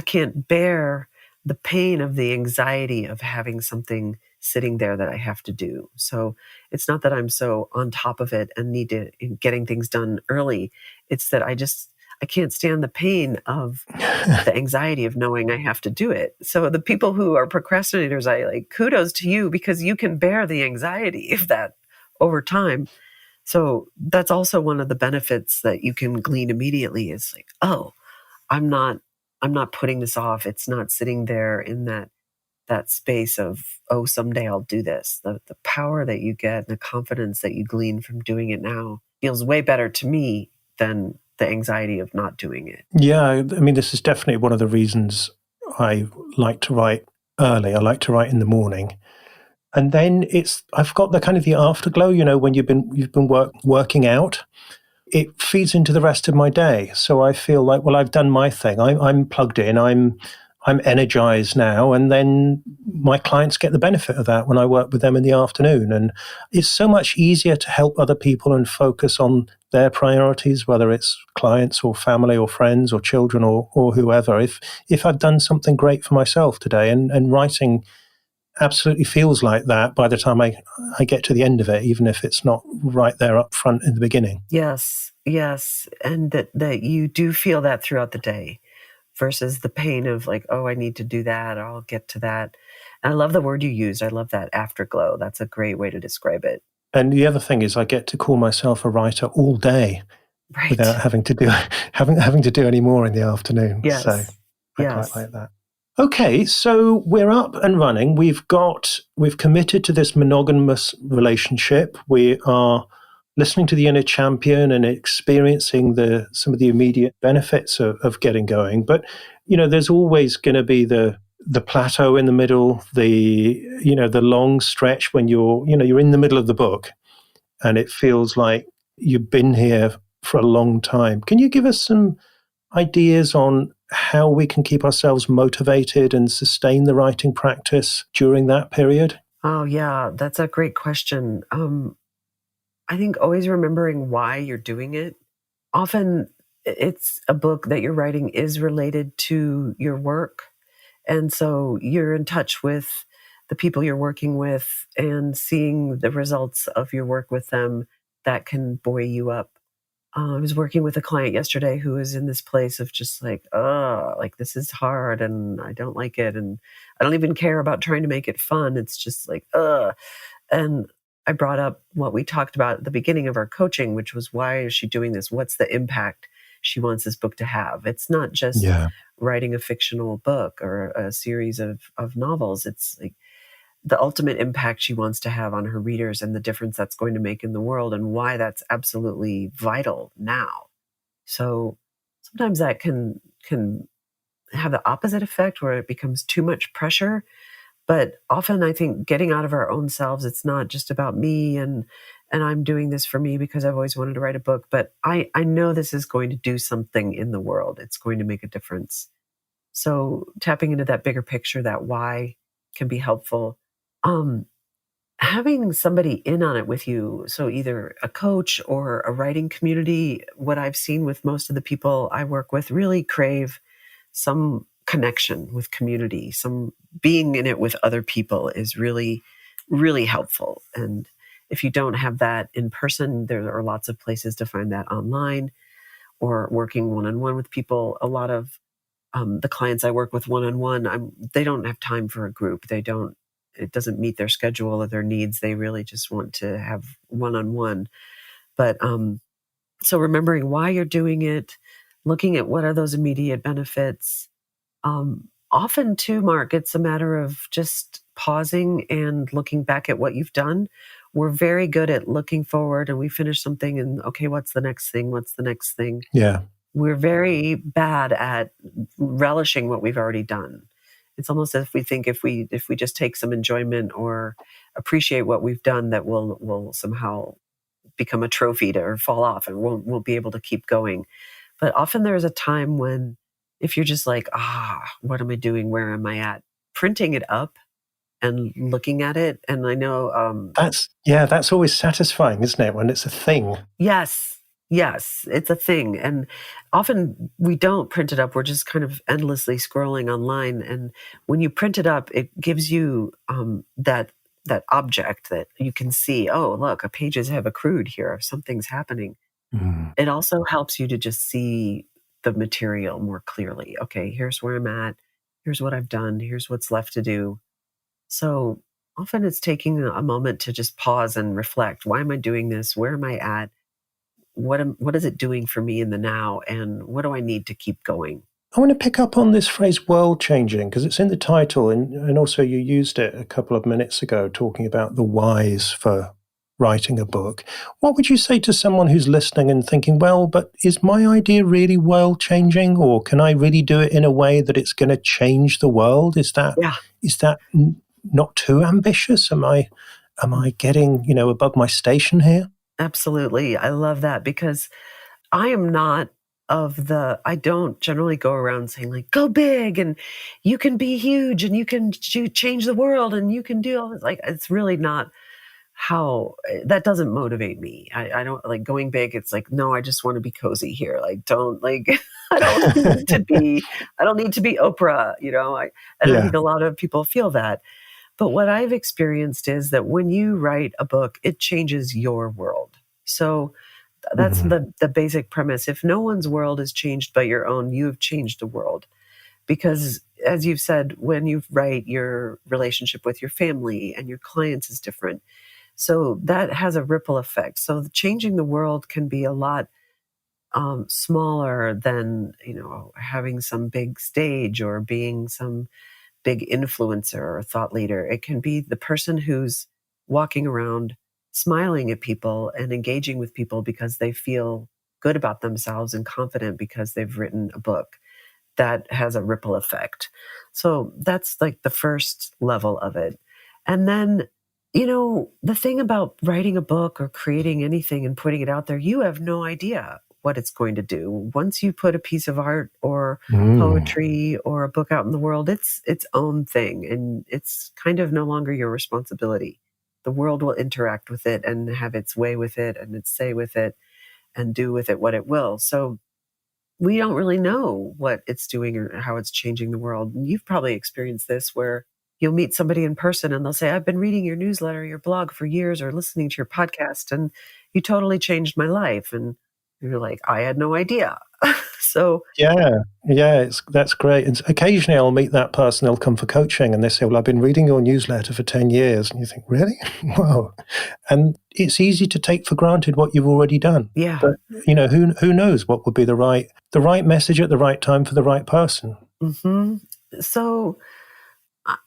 can't bear the pain of the anxiety of having something sitting there that I have to do. So it's not that I'm so on top of it and need to getting things done early. It's that I can't stand the pain of the anxiety of knowing I have to do it. So the people who are procrastinators, I like, kudos to you because you can bear the anxiety of that over time. So that's also one of the benefits that you can glean immediately is like, oh, I'm not putting this off. It's not sitting there in that space of, oh, someday I'll do this. The power that you get and the confidence that you glean from doing it now feels way better to me than the anxiety of not doing it. Yeah, I mean, this is definitely one of the reasons I like to write early. I like to write in the morning. And then I've got the kind of the afterglow, when you've been working out. it feeds into the rest of my day. So I feel like, well, I've done my thing. I'm plugged in. I'm energized now. And then my clients get the benefit of that when I work with them in the afternoon. And it's so much easier to help other people and focus on their priorities, whether it's clients or family or friends or children or whoever. If I've done something great for myself today, and writing absolutely feels like that by the time I get to the end of it, even if it's not right there up front in the beginning. Yes, yes. And that you do feel that throughout the day versus the pain of like, oh, I need to do that, or I'll get to that. And I love the word you used. I love that, afterglow. That's a great way to describe it. And the other thing is I get to call myself a writer all day without Right. having to do having to do any more in the afternoon. So Yes. I quite Yes. like that. Okay, so we're up and running. We've committed to this monogamous relationship. We are listening to the inner champion and experiencing some of the immediate benefits of getting going. But there's always going to be the plateau in the middle, the long stretch when you're in the middle of the book, and it feels like you've been here for a long time. Can you give us some ideas on how we can keep ourselves motivated and sustain the writing practice during that period? Oh, yeah, that's a great question. I think always remembering why you're doing it. Often it's a book that you're writing is related to your work. And so you're in touch with the people you're working with and seeing the results of your work with them that can buoy you up. I was working with a client yesterday who was in this place of just like, oh, like this is hard and I don't like it. And I don't even care about trying to make it fun. It's just like, And I brought up what we talked about at the beginning of our coaching, which was, why is she doing this? What's the impact she wants this book to have? It's not just writing a fictional book or a series of novels. It's like the ultimate impact she wants to have on her readers and the difference that's going to make in the world, and why that's absolutely vital now. So sometimes that can have the opposite effect where it becomes too much pressure. But often I think getting out of our own selves, it's not just about me and I'm doing this for me because I've always wanted to write a book, but I know this is going to do something in the world. It's going to make a difference. So tapping into that bigger picture, that why, can be helpful. Having somebody in on it with you, so either a coach or a writing community, what I've seen with most of the people I work with really crave some connection with community. Some being in it with other people is really, really helpful. And if you don't have that in person, there are lots of places to find that online or working one-on-one with people. A lot of the clients I work with one-on-one, they don't have time for a group. It doesn't meet their schedule or their needs. They really just want to have one-on-one. But so remembering why you're doing it, looking at what are those immediate benefits. Often too, Mark, it's a matter of just pausing and looking back at what you've done. We're very good at looking forward, and we finish something and, okay, what's the next thing? What's the next thing? Yeah. We're very bad at relishing what we've already done. It's almost as if we think if we just take some enjoyment or appreciate what we've done, that we'll somehow become a trophy or fall off and won't be able to keep going. But often there's a time when, if you're just like, what am I doing? Where am I at? Printing it up and looking at it. And I know that's always satisfying, isn't it? When it's a thing. Yes, it's a thing. And often we don't print it up. We're just kind of endlessly scrolling online. And when you print it up, it gives you that object that you can see, oh, look, pages have accrued here. Something's happening. Mm. It also helps you to just see the material more clearly. Okay, here's where I'm at. Here's what I've done. Here's what's left to do. So often it's taking a moment to just pause and reflect. Why am I doing this? Where am I at? What is it doing for me in the now? And what do I need to keep going? I want to pick up on this phrase world changing, because it's in the title, and also you used it a couple of minutes ago talking about the whys for writing a book. What would you say to someone who's listening and thinking, well, but is my idea really world changing, or can I really do it in a way that it's going to change the world? Is that not too ambitious? Am I getting, above my station here? Absolutely. I love that, because I am not I don't generally go around saying like, go big and you can be huge and you can change the world and you can do all this. Like, it's really not how that doesn't motivate me. I don't like going big. It's like, no, I just want to be cozy here. Like, don't like, I don't need to be Oprah, and I Yeah. think a lot of people feel that. But what I've experienced is that when you write a book, it changes your world. So that's Mhm. the basic premise. If no one's world is changed by your own, you have changed the world. Because as you've said, when you write, your relationship with your family and your clients is different. So that has a ripple effect. So changing the world can be a lot smaller than having some big stage or being some big influencer or thought leader. It can be the person who's walking around smiling at people and engaging with people because they feel good about themselves and confident because they've written a book. That has a ripple effect. So that's like the first level of it. And then, the thing about writing a book or creating anything and putting it out there, you have no idea what it's going to do. Once you put a piece of art or Mm. poetry or a book out in the world, it's its own thing and it's kind of no longer your responsibility. The world will interact with it and have its way with it and its say with it and do with it what it will. So we don't really know what it's doing or how it's changing the world. And you've probably experienced this where you'll meet somebody in person and they'll say, I've been reading your newsletter, your blog for years, or listening to your podcast, and you totally changed my life. And you're like, I had no idea. So, Yeah, yeah, that's great. And occasionally I'll meet that person, they'll come for coaching and they say, well, I've been reading your newsletter for 10 years. And you think, really? Wow. And it's easy to take for granted what you've already done. yeah. But, who knows what would be the right message at the right time for the right person. hmm So,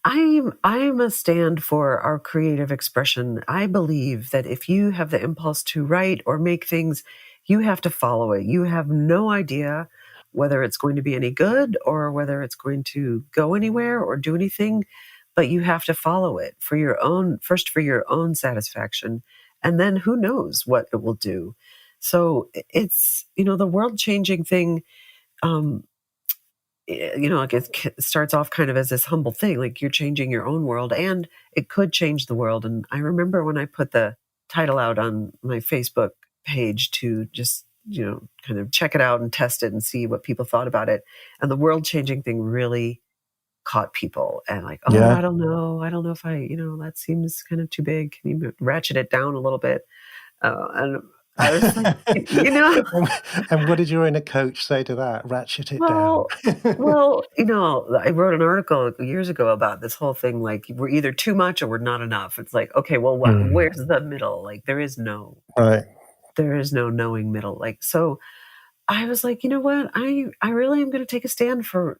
I'm a stand for our creative expression. I believe that if you have the impulse to write or make things, you have to follow it. You have no idea whether it's going to be any good or whether it's going to go anywhere or do anything, but you have to follow it for your own, first for your own satisfaction, and then who knows what it will do. So it's, the world changing thing. Um, like it starts off kind of as this humble thing, like you're changing your own world and it could change the world. And I remember when I put the title out on my Facebook page to just, kind of check it out and test it and see what people thought about it. And the world changing thing really caught people and like, oh, Yeah. I don't know. I don't know if that seems kind of too big. Can you ratchet it down a little bit? And I was like, And what did your inner coach say to that? Ratchet it down. Well, well, I wrote an article years ago about this whole thing. Like, we're either too much or we're not enough. It's like, okay, well, Mm, where's the middle? Like, right. there is no knowing middle. Like, so I was like, you know what? I really am going to take a stand for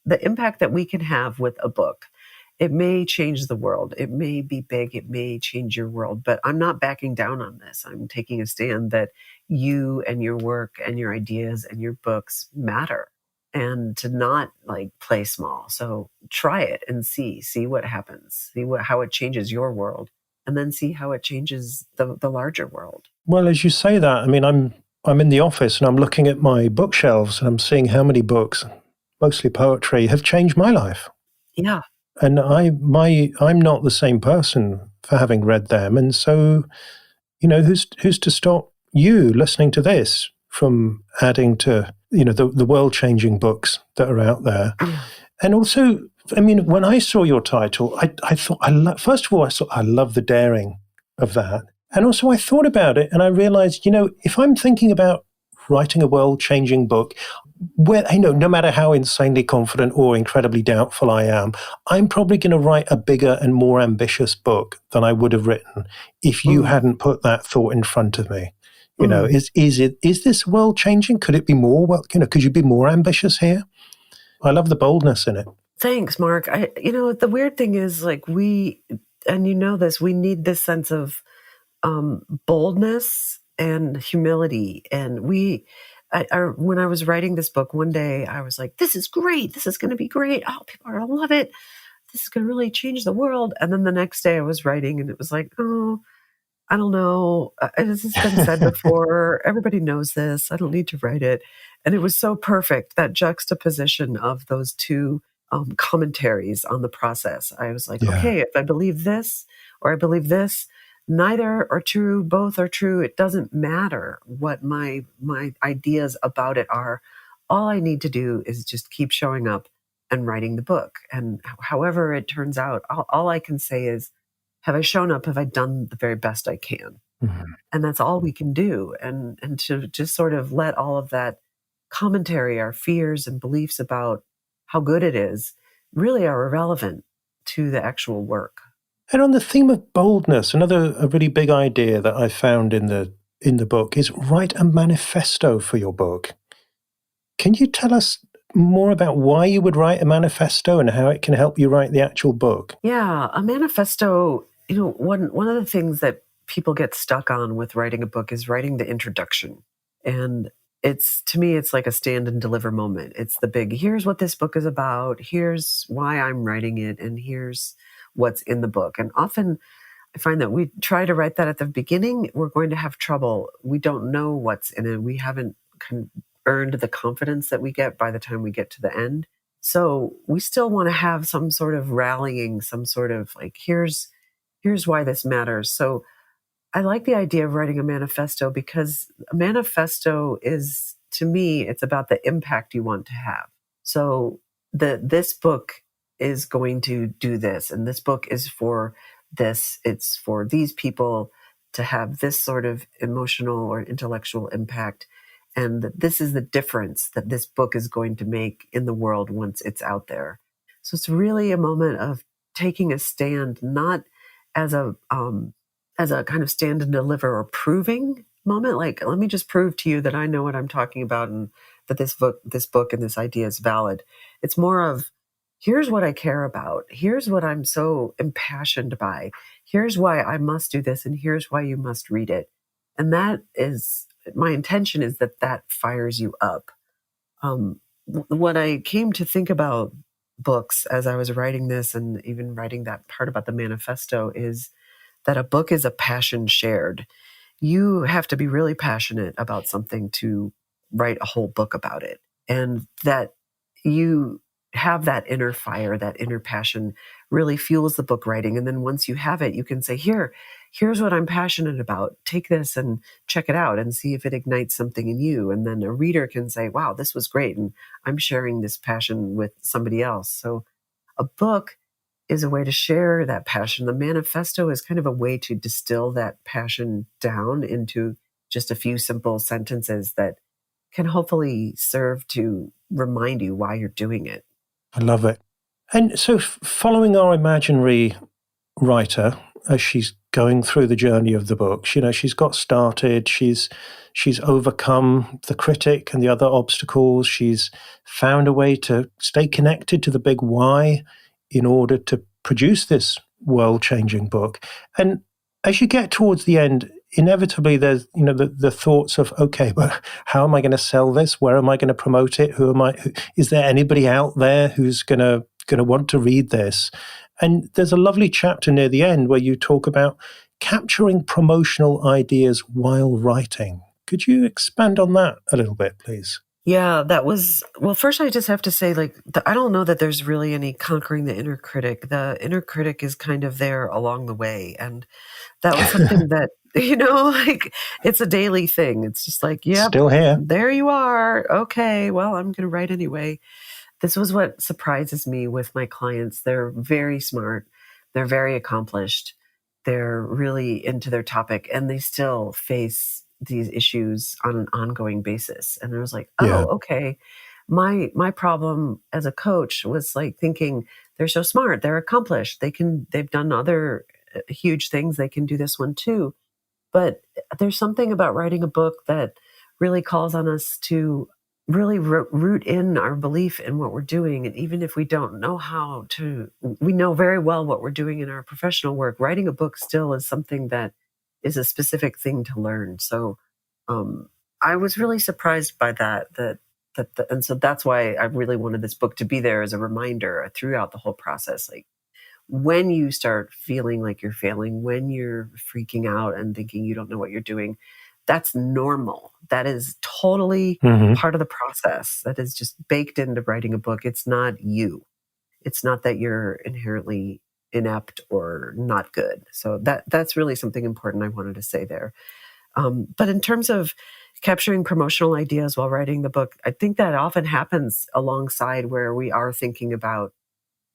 the impact that we can have with a book. It may change the world. It may be big. It may change your world, but I'm not backing down on this. I'm taking a stand that you and your work and your ideas and your books matter and to not like play small. So try it and see what happens, how it changes your world and then see how it changes the larger world. Well, as you say that, I mean, I'm in the office and I'm looking at my bookshelves and I'm seeing how many books, mostly poetry, have changed my life. Yeah. And I'm not the same person for having read them. And so, who's to stop you listening to this from adding to, the world changing books that are out there? Yeah. And also, I mean, when I saw your title, I thought, first of all, I thought, I love the daring of that. And also, I thought about it and I realized, if I'm thinking about writing a world changing book, where, no matter how insanely confident or incredibly doubtful I am, I'm probably going to write a bigger and more ambitious book than I would have written if you Mm, hadn't put that thought in front of me. mm. Is this world changing? Could it be more? Well, could you be more ambitious here? I love the boldness in it. Thanks, Mark. The weird thing is like and this, we need this sense of boldness and humility. And when I was writing this book one day, I was like, this is great. This is going to be great. Oh, people are going to love it. This is going to really change the world. And then the next day I was writing and it was like, oh, I don't know. This has been said before. Everybody knows this. I don't need to write it. And it was so perfect, that juxtaposition of those two commentaries on the process. I was like, Yeah. okay, if I believe this or I believe this, neither are true, both are true. It doesn't matter what my ideas about it are. All I need to do is just keep showing up and writing the book. And however it turns out, all I can say is, have I shown up? Have I done the very best I can? Mhm. And that's all we can do. And to just sort of let all of that commentary, our fears and beliefs about how good it is, really are irrelevant to the actual work. And on the theme of boldness, another a really big idea that I found in the book is write a manifesto for your book. Can you tell us more about why you would write a manifesto and how it can help you write the actual book? Yeah, a manifesto, one of the things that people get stuck on with writing a book is writing the introduction. And to me, it's like a stand and deliver moment. It's the big, here's what this book is about, here's why I'm writing it, and here's what's in the book. And often I find that we try to write that at the beginning, we're going to have trouble. We don't know what's in it. We haven't earned the confidence that we get by the time we get to the end. So we still want to have some sort of rallying, some sort of like, here's why this matters. So I like the idea of writing a manifesto, because a manifesto is, to me, it's about the impact you want to have. So this book is going to do this, and this book is for this. It's for these people to have this sort of emotional or intellectual impact. And this is the difference that this book is going to make in the world once it's out there. So it's really a moment of taking a stand, not as a kind of stand and deliver or proving moment. Like, let me just prove to you that I know what I'm talking about and that this book and this idea is valid. It's more of, here's what I care about. Here's what I'm so impassioned by. Here's why I must do this. And here's why you must read it. And that is, my intention is that fires you up. What I came to think about books as I was writing this, and even writing that part about the manifesto, is that a book is a passion shared. You have to be really passionate about something to write a whole book about it. And that you have that inner fire, that inner passion really fuels the book writing. And then once you have it, you can say, here's what I'm passionate about. Take this and check it out and see if it ignites something in you. And then a reader can say, wow, this was great. And I'm sharing this passion with somebody else. So a book is a way to share that passion. The manifesto is kind of a way to distill that passion down into just a few simple sentences that can hopefully serve to remind you why you're doing it. I love it. And so, following our imaginary writer as she's going through the journey of the book, she's got started, she's overcome the critic and the other obstacles, she's found a way to stay connected to the big why in order to produce this world-changing book. And as you get towards the end, inevitably there's the thoughts of, okay, but how am I going to sell this? Where am I going to promote it? Is there anybody out there who's going to want to read this? And there's a lovely chapter near the end where you talk about capturing promotional ideas while writing. Could you expand on that a little bit, please? Yeah, that was, well, first I just have to say, like, I don't know that there's really any conquering the inner critic. The inner critic is kind of there along the way. And that was something that, like, it's a daily thing. It's just like, yep, Still here. there you are. Okay, well, I'm going to write anyway. This was what surprises me with my clients. They're very smart. They're very accomplished. They're really into their topic, and they still face these issues on an ongoing basis. And I was like, Yeah. oh, okay. My problem as a coach was like thinking, they're so smart, they're accomplished, they've done other huge things, they can do this one too. But there's something about writing a book that really calls on us to really root in our belief in what we're doing. And even if we don't know how to, we know very well what we're doing in our professional work, writing a book still is something that is a specific thing to learn. So I was really surprised by and so that's why I really wanted this book to be there as a reminder throughout the whole process. Like, when you start feeling like you're failing, when you're freaking out and thinking you don't know what you're doing, that's normal. That is totally part of the process. That is just baked into writing a book. It's not you. It's not that you're inherently inept or not good. So that's really something important I wanted to say there. But in terms of capturing promotional ideas while writing the book, I think that often happens alongside where we are thinking about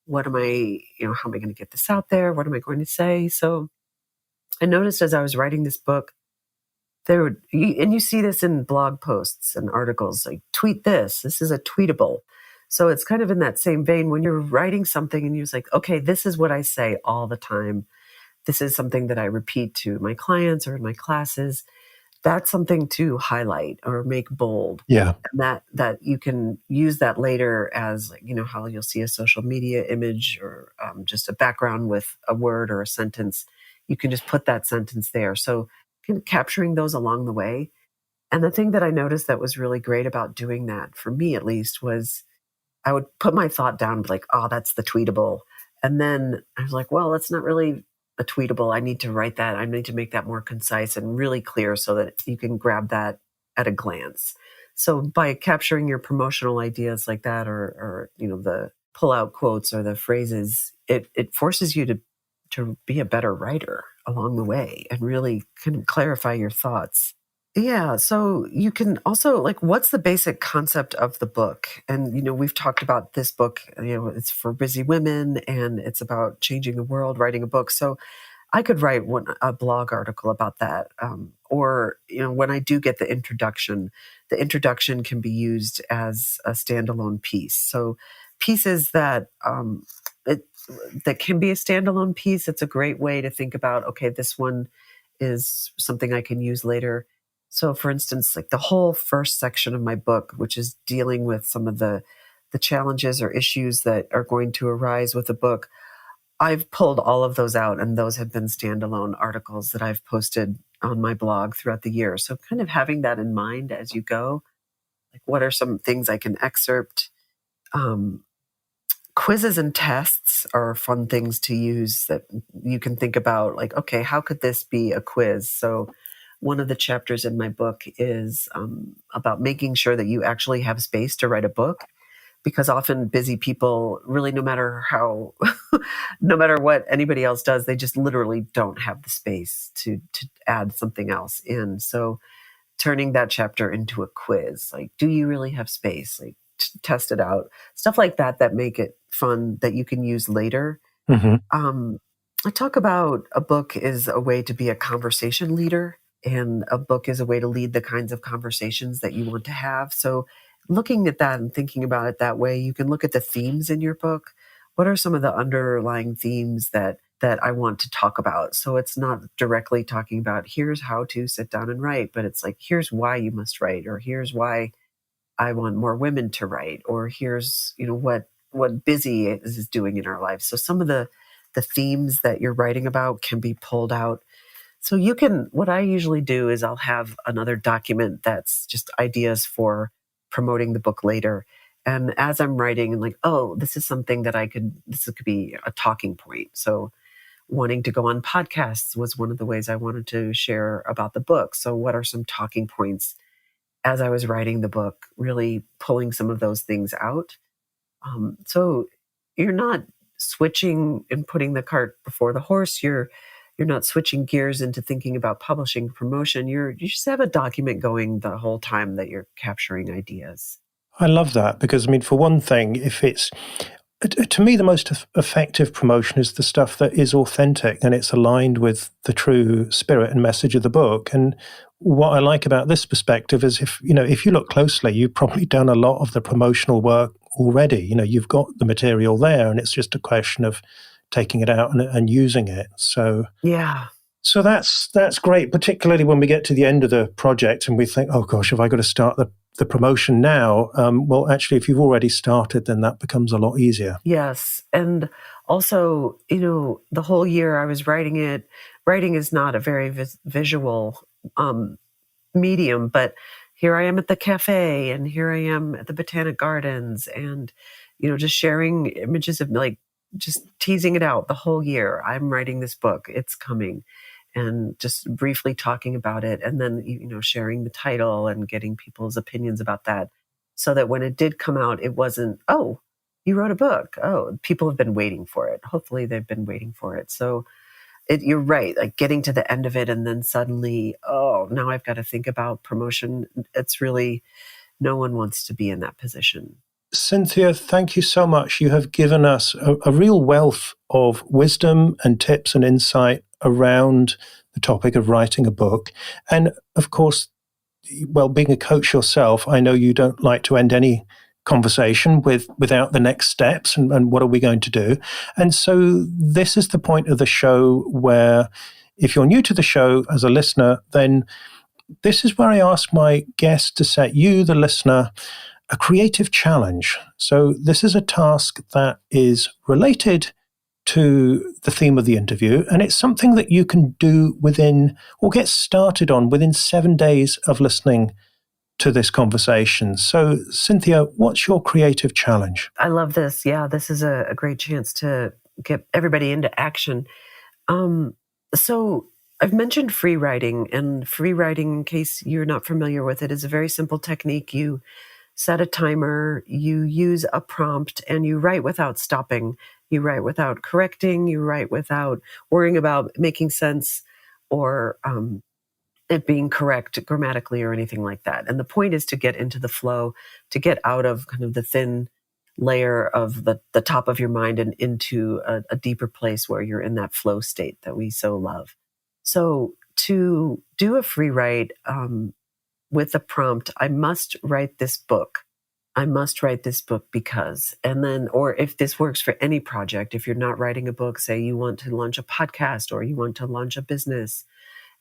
what am I, how am I going to get this out there? What am I going to say? So I noticed as I was writing this book, and you see this in blog posts and articles, like tweet this. This is a tweetable. So it's kind of in that same vein when you're writing something and you're like, okay, this is what I say all the time. This is something that I repeat to my clients or in my classes. That's something to highlight or make bold. Yeah. And that you can use that later as, how you'll see a social media image or just a background with a word or a sentence. You can just put that sentence there. So kind of capturing those along the way. And the thing that I noticed that was really great about doing that, for me at least, was I would put my thought down, like, oh, that's the tweetable. And then I was like, well, that's not really a tweetable. I need to write that. I need to make that more concise and really clear so that you can grab that at a glance. So by capturing your promotional ideas like that, or the pull out quotes or the phrases, it forces you to be a better writer along the way and really kind of clarify your thoughts. Yeah. So you can also, what's the basic concept of the book? And, we've talked about this book, it's for busy women and it's about changing the world, writing a book. So I could write a blog article about that. Or, when I do get the introduction can be used as a standalone piece. So pieces that can be a standalone piece. It's a great way to think about, okay, this one is something I can use later. So for instance, like the whole first section of my book, which is dealing with some of the challenges or issues that are going to arise with the book, I've pulled all of those out, and those have been standalone articles that I've posted on my blog throughout the year. So kind of having that in mind as you go, like what are some things I can excerpt? Quizzes and tests are fun things to use that you can think about, like, okay, how could this be a quiz? So one of the chapters in my book is about making sure that you actually have space to write a book, because often busy people really, no matter what anybody else does, they just literally don't have the space to add something else in. So turning that chapter into a quiz, like, do you really have space? Like, test it out. Stuff like that make it fun that you can use later. I talk about a book is a way to be a conversation leader, and a book is a way to lead the kinds of conversations that you want to have. So looking at that and thinking about it that way, you can look at the themes in your book. What are some of the underlying themes that I want to talk about? So it's not directly talking about here's how to sit down and write, but it's like, here's why you must write, or here's why I want more women to write, or here's, what busy is doing in our lives. So some of the themes that you're writing about can be pulled out. So what I usually do is I'll have another document that's just ideas for promoting the book later. And as I'm writing, I'm like, oh, this is something that this could be a talking point. So wanting to go on podcasts was one of the ways I wanted to share about the book. So what are some talking points as I was writing the book, really pulling some of those things out? So you're not switching and putting the cart before the horse. You're not switching gears into thinking about publishing promotion. You just have a document going the whole time that you're capturing ideas. I love that because, for one thing, to me, the most effective promotion is the stuff that is authentic and it's aligned with the true spirit and message of the book. And what I like about this perspective is if you look closely, you've probably done a lot of the promotional work already. You've got the material there and it's just a question of taking it out and using it. So yeah. So that's great, particularly when we get to the end of the project and we think, oh gosh, have I got to start the promotion now? Well, actually, if you've already started, then that becomes a lot easier. Yes. And also, the whole year I was writing it. Writing is not a very visual medium, but here I am at the cafe and here I am at the Botanic Gardens and, just sharing images of like just teasing it out the whole year. I'm writing this book. It's coming. And just briefly talking about it, and then, sharing the title and getting people's opinions about that, so that when it did come out, it wasn't, oh, you wrote a book. Oh, people have been waiting for it. Hopefully they've been waiting for it. So you're right, like getting to the end of it and then suddenly, oh, now I've got to think about promotion. It's really, no one wants to be in that position. Cynthia, thank you so much. You have given us a real wealth of wisdom and tips and insight around the topic of writing a book. And of course, well, being a coach yourself, I know you don't like to end any conversation without the next steps and what are we going to do. And so this is the point of the show where, if you're new to the show as a listener, then this is where I ask my guests to set you, the listener, a creative challenge. So this is a task that is related to the theme of the interview, and it's something that you can do within, or get started on within 7 days of listening to this conversation. So, Cynthia, what's your creative challenge? I love this. Yeah, this is a great chance to get everybody into action. So I've mentioned free writing, and free writing, in case you're not familiar with it, is a very simple technique. You set a timer, you use a prompt, and you write without stopping. You write without correcting. You write without worrying about making sense or it being correct grammatically or anything like that. And the point is to get into the flow, to get out of kind of the thin layer of the top of your mind and into a deeper place where you're in that flow state that we so love. So to do a free write with a prompt, I must write this book. I must write this book because, and then, or if this works for any project, if you're not writing a book, say you want to launch a podcast or you want to launch a business,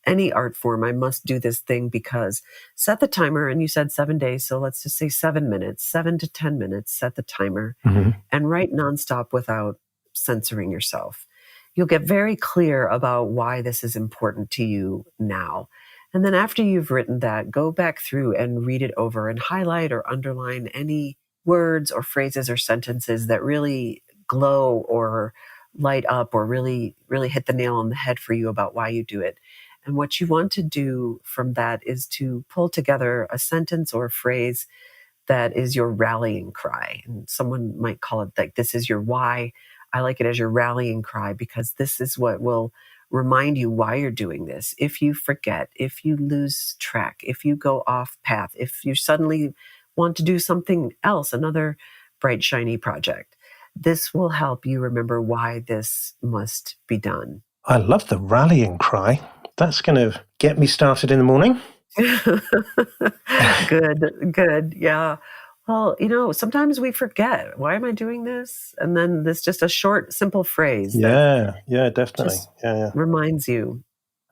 any art form, I must do this thing because. Set the timer, and you said 7 days, so let's just say 7 minutes, 7 to 10 minutes, set the timer, and write nonstop without censoring yourself. You'll get very clear about why this is important to you now. And then after you've written that, go back through and read it over and highlight or underline any words or phrases or sentences that really glow or light up or really, really hit the nail on the head for you about why you do it. And what you want to do from that is to pull together a sentence or a phrase that is your rallying cry. And someone might call it like, this is your why. I like it as your rallying cry because this is what will remind you why you're doing this. If you forget, if you lose track, if you go off path, if you suddenly want to do something else, another bright, shiny project, this will help you remember why this must be done. I love the rallying cry. That's going to get me started in the morning. Good. Yeah. Well, sometimes we forget, why am I doing this? And then this just a short, simple phrase. Yeah, definitely. Yeah. Reminds you.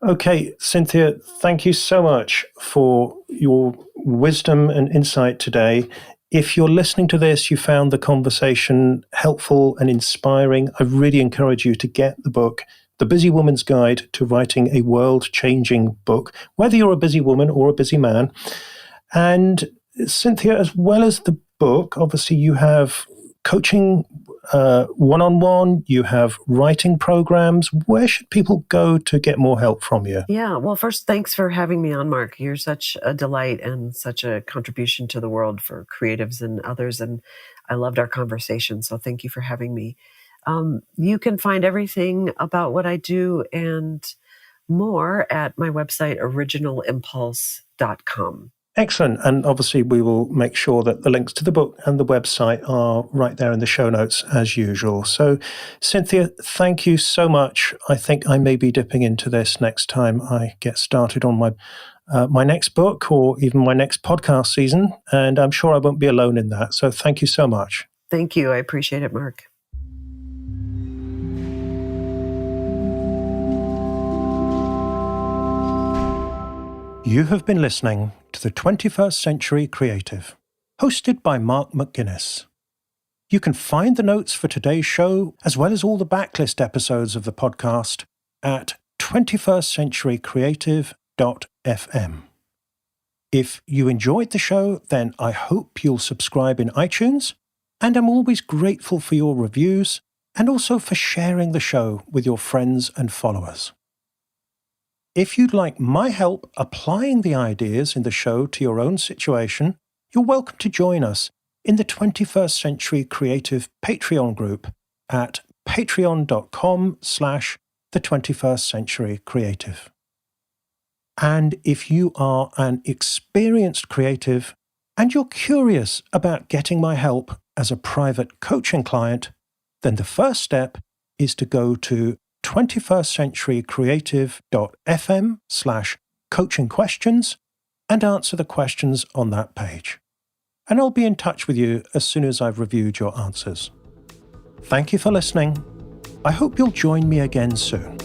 Okay, Cynthia, thank you so much for your wisdom and insight today. If you're listening to this, you found the conversation helpful and inspiring, I really encourage you to get the book, The Busy Woman's Guide to Writing a World-Changing Book, whether you're a busy woman or a busy man. And Cynthia, as well as the book, obviously you have coaching one-on-one, you have writing programs. Where should people go to get more help from you? Yeah, well, first, thanks for having me on, Mark. You're such a delight and such a contribution to the world for creatives and others. And I loved our conversation, so thank you for having me. You can find everything about what I do and more at my website, originalimpulse.com. Excellent. And obviously we will make sure that the links to the book and the website are right there in the show notes as usual. So Cynthia, thank you so much. I think I may be dipping into this next time I get started on my next book or even my next podcast season. And I'm sure I won't be alone in that. So thank you so much. Thank you. I appreciate it, Mark. You have been listening to the 21st Century Creative, hosted by Mark McGuinness. You can find the notes for today's show, as well as all the backlist episodes of the podcast, at 21stcenturycreative.fm. If you enjoyed the show, then I hope you'll subscribe in iTunes, and I'm always grateful for your reviews, and also for sharing the show with your friends and followers. If you'd like my help applying the ideas in the show to your own situation, you're welcome to join us in the 21st Century Creative Patreon group at patreon.com/the21st-century-creative. And if you are an experienced creative and you're curious about getting my help as a private coaching client, then the first step is to go to 21stcenturycreative.fm/coaching questions and answer the questions on that page. And I'll be in touch with you as soon as I've reviewed your answers. Thank you for listening. I hope you'll join me again soon.